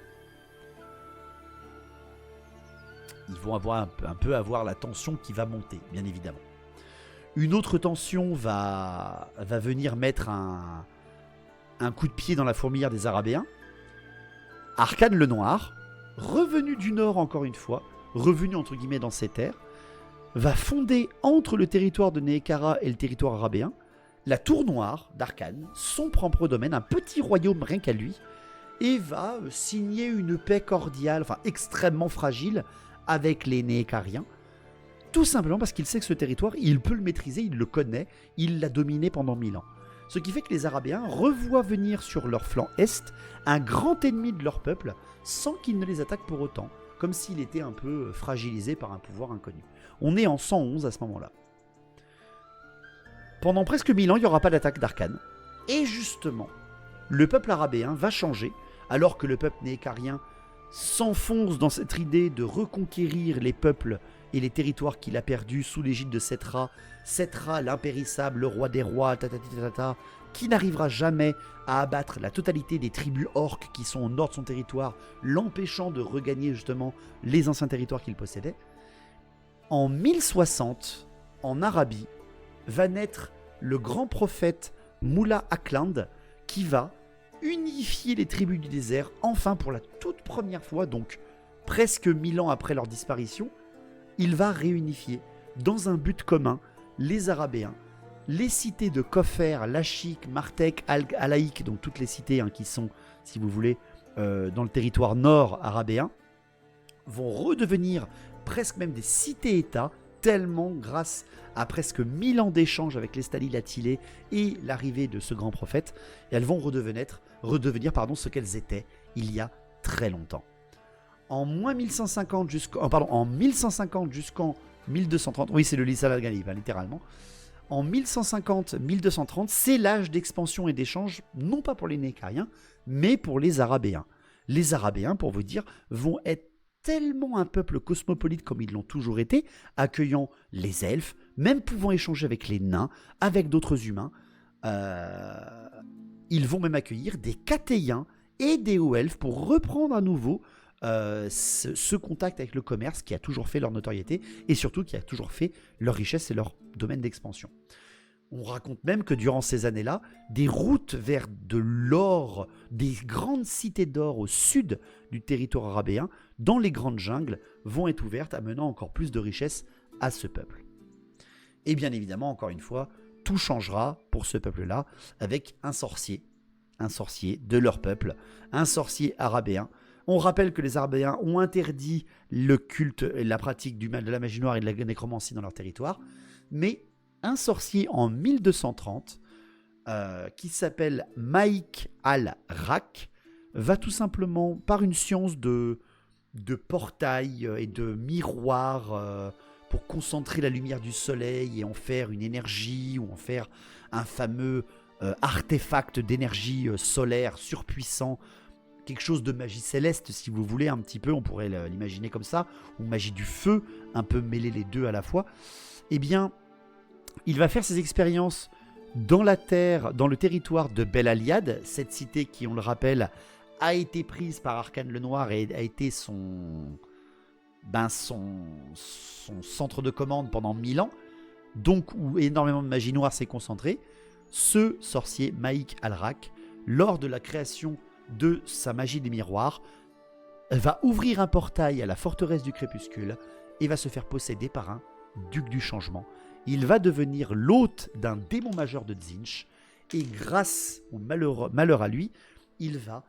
Ils vont avoir un peu avoir la tension qui va monter, bien évidemment. Une autre tension va venir mettre un coup de pied dans la fourmilière des Arabéens. Arkhan le Noir, revenu du Nord encore une fois, revenu entre guillemets dans ses terres, va fonder entre le territoire de Nehekhara et le territoire arabéen la Tour Noire d'Arkhan, son propre domaine, un petit royaume rien qu'à lui, et va signer une paix cordiale, enfin extrêmement fragile, avec les Nehekhariens. Tout simplement parce qu'il sait que ce territoire, il peut le maîtriser, il le connaît, il l'a dominé pendant 1000 ans. Ce qui fait que les Arabéens revoient venir sur leur flanc est un grand ennemi de leur peuple sans qu'il ne les attaque pour autant, comme s'il était un peu fragilisé par un pouvoir inconnu. On est en 111 à ce moment-là. Pendant presque 1000 ans, il n'y aura pas d'attaque d'Arcane. Et justement, le peuple arabéen va changer, alors que le peuple nécarien s'enfonce dans cette idée de reconquérir les peuples et les territoires qu'il a perdus sous l'égide de Settra. Settra, l'impérissable, le roi des rois, qui n'arrivera jamais à abattre la totalité des tribus orques qui sont au nord de son territoire, l'empêchant de regagner justement les anciens territoires qu'il possédait. En 1060, en Arabie, va naître le grand prophète Moula Akland, qui va unifier les tribus du désert, enfin pour la toute première fois, donc presque 1000 ans après leur disparition. Il va réunifier dans un but commun les Arabéens, les cités de Koffer, Lachik, Martek, Alaïk, donc toutes les cités qui sont, si vous voulez, dans le territoire nord arabéen, vont redevenir presque même des cités-États, tellement grâce à presque 1000 ans d'échanges avec les Stalilatilés et l'arrivée de ce grand prophète, et elles vont redevenir ce qu'elles étaient il y a très longtemps. En 1150 jusqu'en 1230, oui c'est le Lisan al-Ghalib, littéralement. En 1150-1230, c'est l'âge d'expansion et d'échange, non pas pour les Nécariens, mais pour les Arabéens. Les Arabéens, pour vous dire, vont être tellement un peuple cosmopolite comme ils l'ont toujours été, accueillant les elfes, même pouvant échanger avec les nains, avec d'autres humains. Ils vont même accueillir des Catéiens et des hauts-elfes pour reprendre à nouveau ce contact avec le commerce qui a toujours fait leur notoriété et surtout qui a toujours fait leur richesse et leur domaine d'expansion. On raconte même que durant ces années-là, des routes vers de l'or, des grandes cités d'or au sud du territoire arabéen, dans les grandes jungles, vont être ouvertes, amenant encore plus de richesse à ce peuple. Et bien évidemment, encore une fois, tout changera pour ce peuple-là avec un sorcier de leur peuple, un sorcier arabéen. On rappelle que les Arabéens ont interdit le culte et la pratique de la magie noire et de la nécromancie dans leur territoire, mais un sorcier en 1230 qui s'appelle Maïk al-Rak va tout simplement, par une science de portail et de miroir, pour concentrer la lumière du soleil et en faire une énergie ou en faire un fameux artefact d'énergie solaire surpuissant, quelque chose de magie céleste si vous voulez un petit peu, on pourrait l'imaginer comme ça, ou magie du feu, un peu mêler les deux à la fois. Eh bien, il va faire ses expériences dans la terre, dans le territoire de Bel Aliad, cette cité qui, on le rappelle, a été prise par Arcane le Noir et a été son centre de commande pendant 1000 ans, donc où énormément de magie noire s'est concentrée. Ce sorcier Maïk al-Rak, lors de la création de sa magie des miroirs, va ouvrir un portail à la forteresse du crépuscule et va se faire posséder par un duc du changement. Il va devenir l'hôte d'un démon majeur de Tzeentch et grâce au malheur à lui, il va,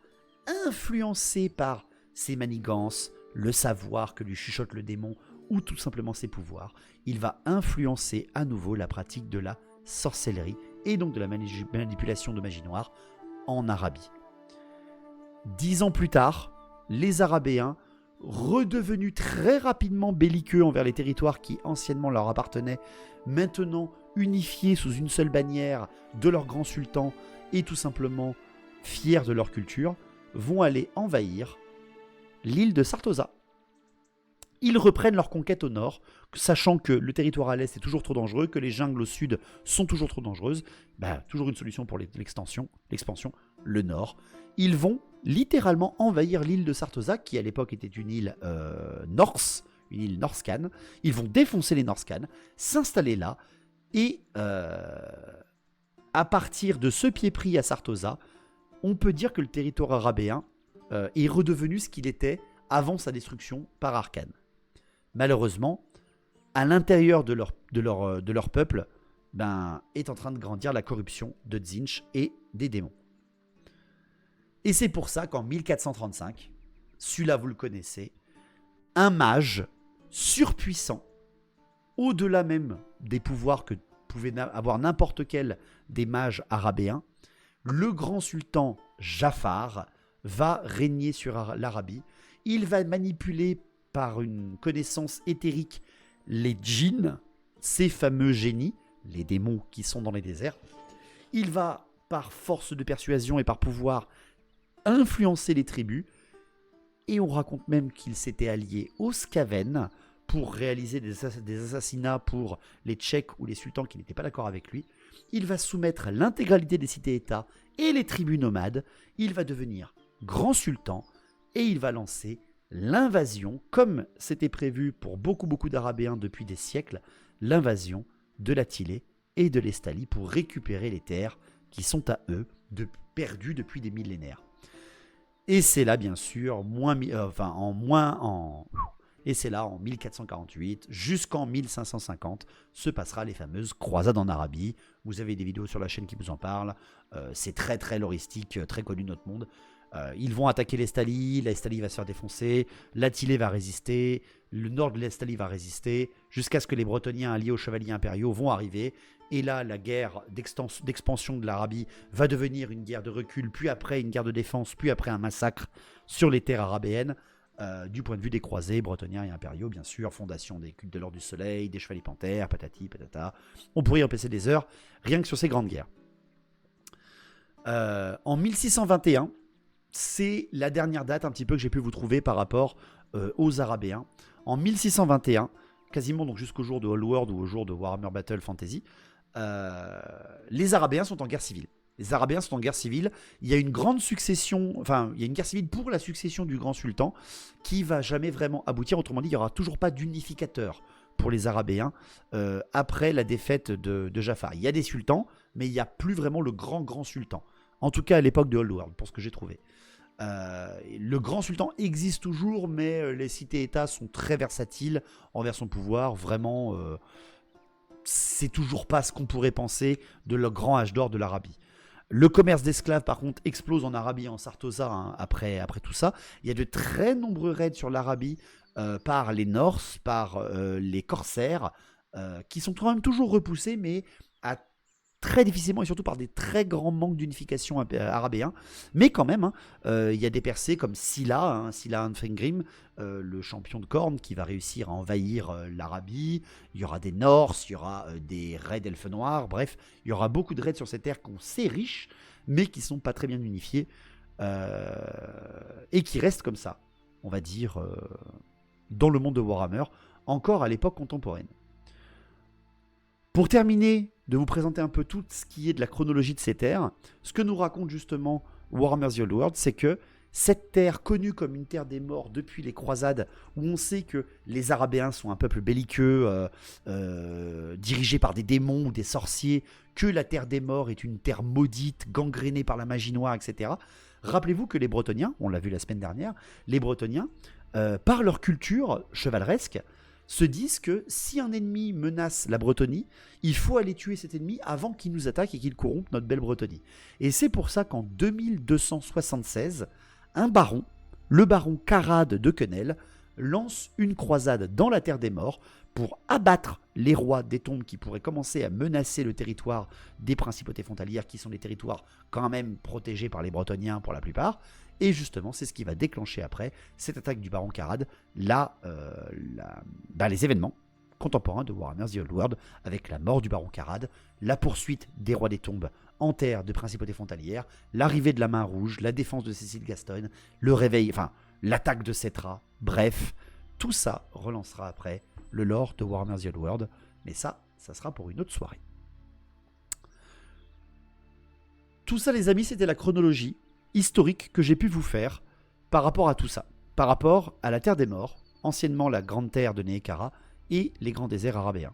influencé par ses manigances, le savoir que lui chuchote le démon ou tout simplement ses pouvoirs, il va influencer à nouveau la pratique de la sorcellerie et donc de la manipulation de magie noire en Arabie. 10 ans plus tard, les Arabéens, redevenus très rapidement belliqueux envers les territoires qui anciennement leur appartenaient, maintenant unifiés sous une seule bannière de leur grand sultan et tout simplement fiers de leur culture, vont aller envahir l'île de Sartosa. Ils reprennent leur conquête au nord, sachant que le territoire à l'est est toujours trop dangereux, que les jungles au sud sont toujours trop dangereuses. Toujours une solution pour l'expansion, le nord. Ils vont littéralement envahir l'île de Sartosa, qui à l'époque était une île Norse, une île Norscan. Ils vont défoncer les Norscan, s'installer là, et à partir de ce pied pris à Sartosa, on peut dire que le territoire arabéen est redevenu ce qu'il était avant sa destruction par Arcane. Malheureusement, à l'intérieur de leur peuple, est en train de grandir la corruption de Tzeentch et des démons. Et c'est pour ça qu'en 1435, celui-là vous le connaissez, un mage surpuissant, au-delà même des pouvoirs que pouvait avoir n'importe quel des mages arabéens, le grand sultan Jafar va régner sur l'Arabie. Il va manipuler par une connaissance éthérique les djinns, ces fameux génies, les démons qui sont dans les déserts. Il va, par force de persuasion et par pouvoir, influencer les tribus. Et on raconte même qu'il s'était allié aux Skaven pour réaliser des assassinats pour les Tchèques ou les sultans qui n'étaient pas d'accord avec lui. Il va soumettre l'intégralité des cités-États et les tribus nomades. Il va devenir grand sultan et il va lancer l'invasion, comme c'était prévu pour beaucoup d'Arabéens depuis des siècles, l'invasion de l'Attilée et de l'Estalie pour récupérer les terres qui sont à eux, perdues depuis des millénaires. Et c'est là, bien sûr, et c'est là, en 1448, jusqu'en 1550, se passera les fameuses croisades en Arabie. Vous avez des vidéos sur la chaîne qui vous en parlent. C'est très très loristique, très connu de notre monde. Ils vont attaquer l'Estalie va se faire défoncer, l'Attilée va résister, le nord de l'Estalie va résister, jusqu'à ce que les Bretoniens alliés aux chevaliers impériaux vont arriver. Et là, la guerre d'expansion de l'Arabie va devenir une guerre de recul, puis après une guerre de défense, puis après un massacre sur les terres arabéennes. Du point de vue des croisés, bretoniens et impériaux, bien sûr, fondation des cultes de l'Ordre du Soleil, des chevaliers panthères, patati, patata. On pourrait y en passer des heures, rien que sur ces grandes guerres. En 1621, c'est la dernière date un petit peu que j'ai pu vous trouver par rapport aux Arabéens. En 1621, quasiment donc jusqu'au jour de Old World ou au jour de Warhammer Battle Fantasy, les Arabéens sont en guerre civile. Les Arabéens sont en guerre civile. Il y a une grande succession, enfin, il y a une guerre civile pour la succession du grand sultan qui va jamais vraiment aboutir. Autrement dit, il n'y aura toujours pas d'unificateur pour les Arabéens après la défaite de Jafar. Il y a des sultans, mais il n'y a plus vraiment le grand sultan. En tout cas, à l'époque de Old World, pour ce que j'ai trouvé. Le grand sultan existe toujours, mais les cités-États sont très versatiles envers son pouvoir. Vraiment, c'est toujours pas ce qu'on pourrait penser de le grand âge d'or de l'Arabie. Le commerce d'esclaves, par contre, explose en Arabie, en Sartosa, hein, après tout ça. Il y a de très nombreux raids sur l'Arabie par les Norse, par les corsaires, qui sont quand même toujours repoussés, mais à très difficilement et surtout par des très grands manques d'unification arabéens. Mais quand même, il y a des percées comme Scylla Anfengrim, le champion de Corne, qui va réussir à envahir l'Arabie. Il y aura des Norse, il y aura des raids d'elfes noirs. Bref, il y aura beaucoup de raids sur ces terres qu'on sait riches, mais qui ne sont pas très bien unifiées et qui restent comme ça, on va dire, dans le monde de Warhammer, encore à l'époque contemporaine. Pour terminer de vous présenter un peu tout ce qui est de la chronologie de ces terres, ce que nous raconte justement Warhammer The Old World, c'est que cette terre, connue comme une terre des morts depuis les croisades, où on sait que les Arabéens sont un peuple belliqueux, dirigé par des démons ou des sorciers, que la terre des morts est une terre maudite, gangrénée par la magie noire, etc. Rappelez-vous que les Bretoniens, on l'a vu la semaine dernière, les Bretoniens, par leur culture chevaleresque, se disent que si un ennemi menace la Bretonie, il faut aller tuer cet ennemi avant qu'il nous attaque et qu'il corrompe notre belle Bretonie. Et c'est pour ça qu'en 2276, un baron, le baron Carade de Quenel, lance une croisade dans la Terre des Morts pour abattre les rois des tombes qui pourraient commencer à menacer le territoire des principautés frontalières, qui sont des territoires quand même protégés par les Bretoniens pour la plupart. Et justement, c'est ce qui va déclencher après cette attaque du baron Carade, les événements contemporains de Warhammer The Old World, avec la mort du baron Carade, la poursuite des rois des tombes en terre de principautés frontalières, l'arrivée de la main rouge, la défense de Cécile Gaston, le réveil, l'attaque de Cetra, bref, tout ça relancera après le lore de Warhammer The Old World, mais ça sera pour une autre soirée. Tout ça, les amis, c'était la chronologie historique que j'ai pu vous faire par rapport à tout ça, par rapport à la Terre des Morts, anciennement la Grande Terre de Nehekhara, et les grands déserts arabéens.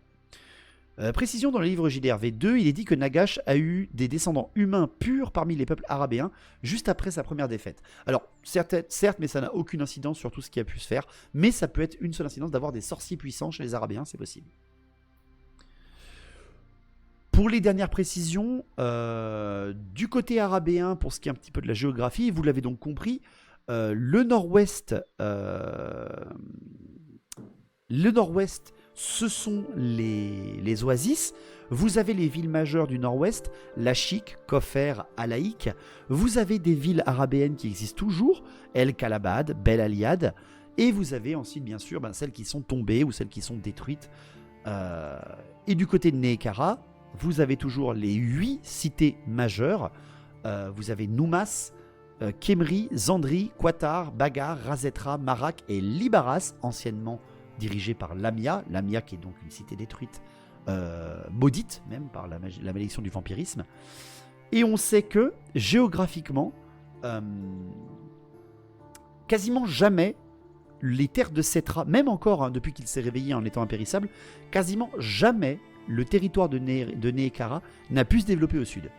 Précision dans le livre JDRV 2, il est dit que Nagash a eu des descendants humains purs parmi les peuples arabéens juste après sa première défaite. Alors, certes, mais ça n'a aucune incidence sur tout ce qui a pu se faire, mais ça peut être une seule incidence d'avoir des sorciers puissants chez les Arabéens, c'est possible. Pour les dernières précisions, du côté arabéen, pour ce qui est un petit peu de la géographie, vous l'avez donc compris, le nord-ouest, ce sont les oasis. Vous avez les villes majeures du nord-ouest, Lashik, Koffer, Alaïk. Vous avez des villes arabéennes qui existent toujours, El Kalabad, Bel Aliad. Et vous avez ensuite, bien sûr, celles qui sont tombées ou celles qui sont détruites. Et du côté de Nehekhara, vous avez toujours les 8 cités majeures. Vous avez Noumas, Khemri, Zandri, Qatar, Bagar, Razetra, Marak et Libaras, anciennement dirigée par Lamia. Lamia qui est donc une cité détruite, maudite même par la malédiction du vampirisme. Et on sait que, géographiquement, quasiment jamais les terres de Settra, même encore depuis qu'il s'est réveillé en étant impérissable, quasiment jamais le territoire de Nehekhara n'a pu se développer au sud.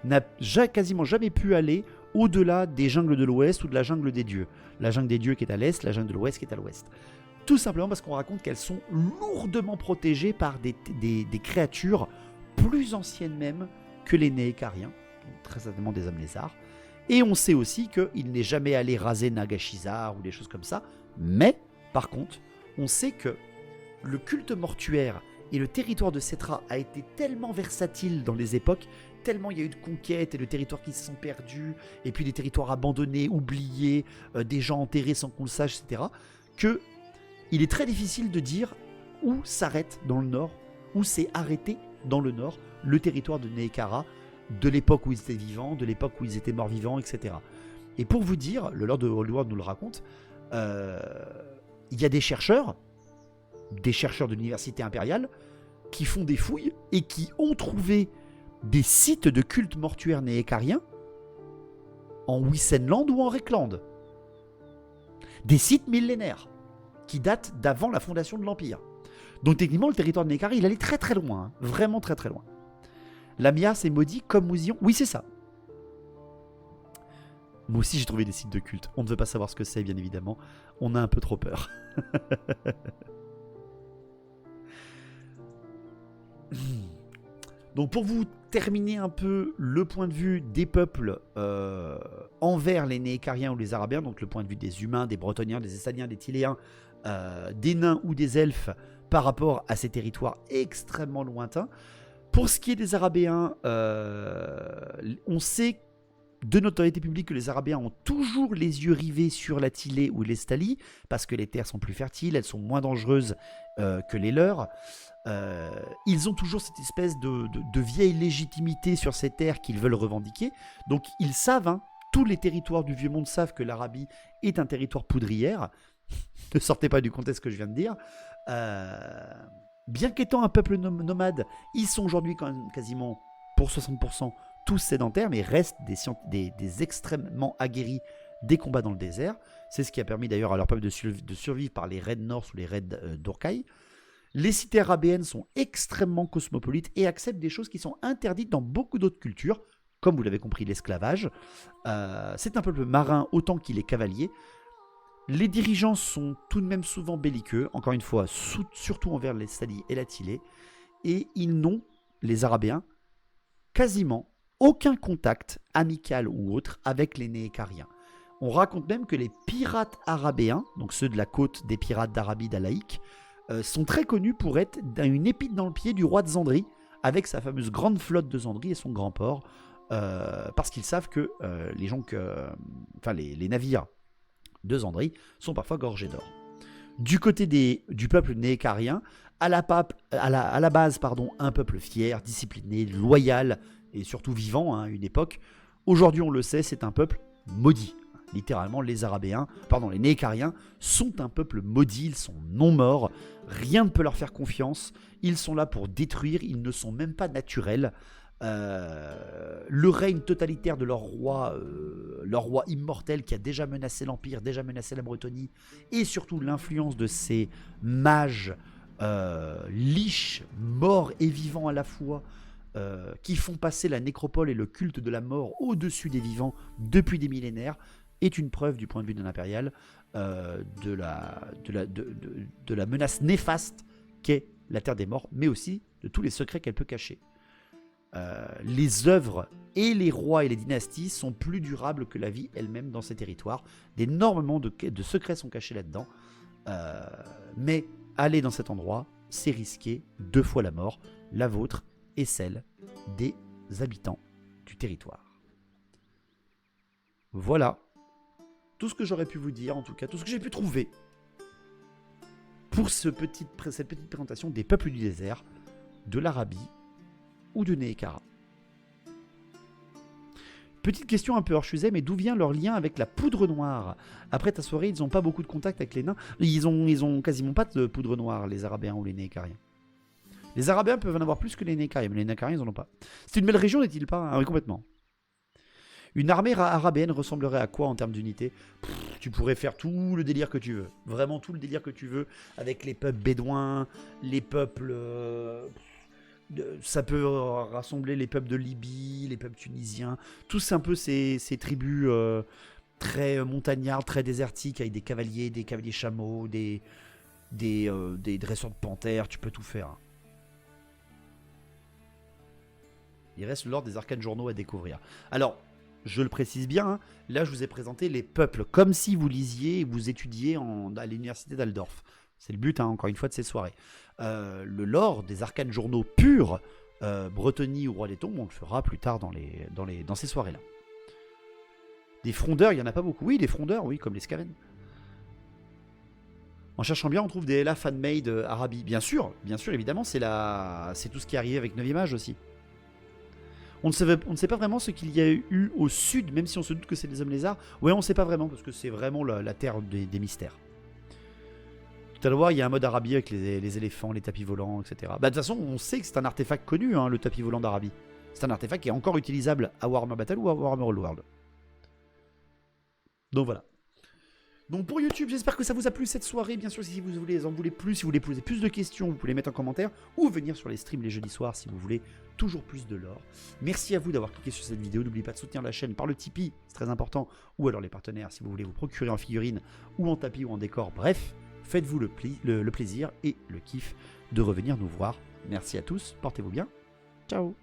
N'a quasiment jamais pu aller au-delà des jungles de l'ouest ou de la jungle des dieux. La jungle des dieux qui est à l'est, la jungle de l'ouest qui est à l'ouest. Tout simplement parce qu'on raconte qu'elles sont lourdement protégées par des créatures plus anciennes même que les Nehekhariens, très certainement des hommes lézards. Et on sait aussi qu'il n'est jamais allé raser Nagashizar ou des choses comme ça. Mais, par contre, on sait que le culte mortuaire et le territoire de Settra a été tellement versatile dans les époques, tellement il y a eu de conquêtes et de territoires qui se sont perdus, et puis des territoires abandonnés, oubliés, des gens enterrés sans qu'on le sache, etc., que il est très difficile de dire où s'arrête dans le nord, où s'est arrêté dans le nord le territoire de Nehekhara, de l'époque où ils étaient vivants, de l'époque où ils étaient morts vivants, etc. Et pour vous dire, le Lord de Old nous le raconte, il y a des chercheurs de l'université impériale qui font des fouilles et qui ont trouvé des sites de culte mortuaire néhékhariens en Wissenland ou en Rekland. Des sites millénaires qui datent d'avant la fondation de l'Empire. Donc techniquement, le territoire de Nehekhara, il allait très très loin, hein, vraiment très très loin. Lamia, c'est maudit comme Mousillon. Oui, c'est ça. Moi aussi, j'ai trouvé des sites de culte. On ne veut pas savoir ce que c'est, bien évidemment. On a un peu trop peur. Donc, pour vous terminer un peu le point de vue des peuples envers les Néhékhariens ou les Arabiens, donc le point de vue des humains, des Bretoniens, des Estaniens, des Tiléens, des nains ou des elfes par rapport à ces territoires extrêmement lointains. Pour ce qui est des Arabéens, on sait de notoriété publique que les Arabéens ont toujours les yeux rivés sur la Tilée ou l'Estalie, parce que les terres sont plus fertiles, elles sont moins dangereuses que les leurs. Ils ont toujours cette espèce de vieille légitimité sur ces terres qu'ils veulent revendiquer. Donc ils savent, hein, tous les territoires du Vieux Monde savent que l'Arabie est un territoire poudrière. Ne sortez pas du contexte que je viens de dire. Bien qu'étant un peuple nomade, ils sont aujourd'hui quand même quasiment pour 60% tous sédentaires, mais restent des extrêmement aguerris des combats dans le désert. C'est ce qui a permis d'ailleurs à leur peuple de survivre par les raids Norse ou les raids d'Orkai. Les cités arabéennes sont extrêmement cosmopolites et acceptent des choses qui sont interdites dans beaucoup d'autres cultures, comme vous l'avez compris, l'esclavage. C'est un peuple marin autant qu'il est cavalier. Les dirigeants sont tout de même souvent belliqueux, encore une fois, surtout envers l'Estalie et la Tilée, et ils n'ont, les Arabéens, quasiment aucun contact amical ou autre avec les Néhékhariens. On raconte même que les pirates arabéens, donc ceux de la côte des pirates d'Arabie d'Alaïque, sont très connus pour être une épine dans le pied du roi de Zandri, avec sa fameuse grande flotte de Zandri et son grand port, parce qu'ils savent que les navires de Zandri sont parfois gorgés d'or. Du côté du peuple néhékharien, à la base, un peuple fier, discipliné, loyal et surtout vivant à une époque. Aujourd'hui, on le sait, c'est un peuple maudit. Littéralement, les Néhékhariens sont un peuple maudit, ils sont non morts, rien ne peut leur faire confiance, ils sont là pour détruire, ils ne sont même pas naturels. Le règne totalitaire de leur roi immortel qui a déjà menacé l'Empire, déjà menacé la Bretonie, et surtout l'influence de ces mages liches, morts et vivants à la fois, qui font passer la nécropole et le culte de la mort au-dessus des vivants depuis des millénaires, est une preuve du point de vue d'un impérial de la menace néfaste qu'est la Terre des Morts, mais aussi de tous les secrets qu'elle peut cacher. Les œuvres et les rois et les dynasties sont plus durables que la vie elle-même dans ces territoires. D'énormément de secrets sont cachés là-dedans. Mais aller dans cet endroit, c'est risquer 2 fois la mort, la vôtre et celle des habitants du territoire. Voilà tout ce que j'aurais pu vous dire, en tout cas tout ce que j'ai pu trouver pour cette petite présentation des peuples du désert, de l'Arabie ou de Neekara. Petite question un peu hors sujet, mais d'où vient leur lien avec la poudre noire? Après ta soirée, ils n'ont pas beaucoup de contact avec les nains. Ils ont quasiment pas de poudre noire, les Arabiens ou les Neekariens. Les Arabiens peuvent en avoir plus que les Neekariens, mais les Neekariens, ils en ont pas. C'est une belle région, n'est-il pas? Ah oui, complètement. Une armée arabienne ressemblerait à quoi en termes d'unité? Tu pourrais faire tout le délire que tu veux. Vraiment tout le délire que tu veux. Avec les peuples bédouins, les peuples... ça peut rassembler les peuples de Libye, les peuples tunisiens. Tous un peu ces tribus très montagnardes, très désertiques, avec des cavaliers chameaux, des dresseurs de panthères. Tu peux tout faire. Il reste l'ordre des arcanes journaux à découvrir. Alors... Je le précise bien, hein, là je vous ai présenté les peuples, comme si vous lisiez et vous étudiez à l'université d'Aldorf. C'est le but, hein, encore une fois, de ces soirées. Le lore des arcanes journaux purs, Bretonnie ou Roi des Tombes, on le fera plus tard dans ces soirées-là. Des frondeurs, il n'y en a pas beaucoup. Oui, des frondeurs, oui, comme les Skaven. En cherchant bien, on trouve des Ella fan-made Arabi. Bien sûr, évidemment, c'est tout ce qui est arrivé avec 9e âge aussi. On ne sait pas vraiment ce qu'il y a eu au sud, même si on se doute que c'est des hommes lézards. Ouais, on ne sait pas vraiment, parce que c'est vraiment la terre des mystères. Tout à l'heure, il y a un mode Arabie avec les éléphants, les tapis volants, etc. Bah, de toute façon, on sait que c'est un artefact connu, hein, le tapis volant d'Arabie. C'est un artefact qui est encore utilisable à Warhammer Battle ou à Warhammer World. Donc voilà. Donc pour YouTube, j'espère que ça vous a plu cette soirée. Bien sûr, si vous en voulez plus, si vous voulez poser plus de questions, vous pouvez les mettre en commentaire ou venir sur les streams les jeudis soirs si vous voulez toujours plus de lore. Merci à vous d'avoir cliqué sur cette vidéo. N'oubliez pas de soutenir la chaîne par le Tipeee, c'est très important, ou alors les partenaires si vous voulez vous procurer en figurine ou en tapis ou en décor. Bref, faites-vous le plaisir et le kiff de revenir nous voir. Merci à tous, portez-vous bien. Ciao.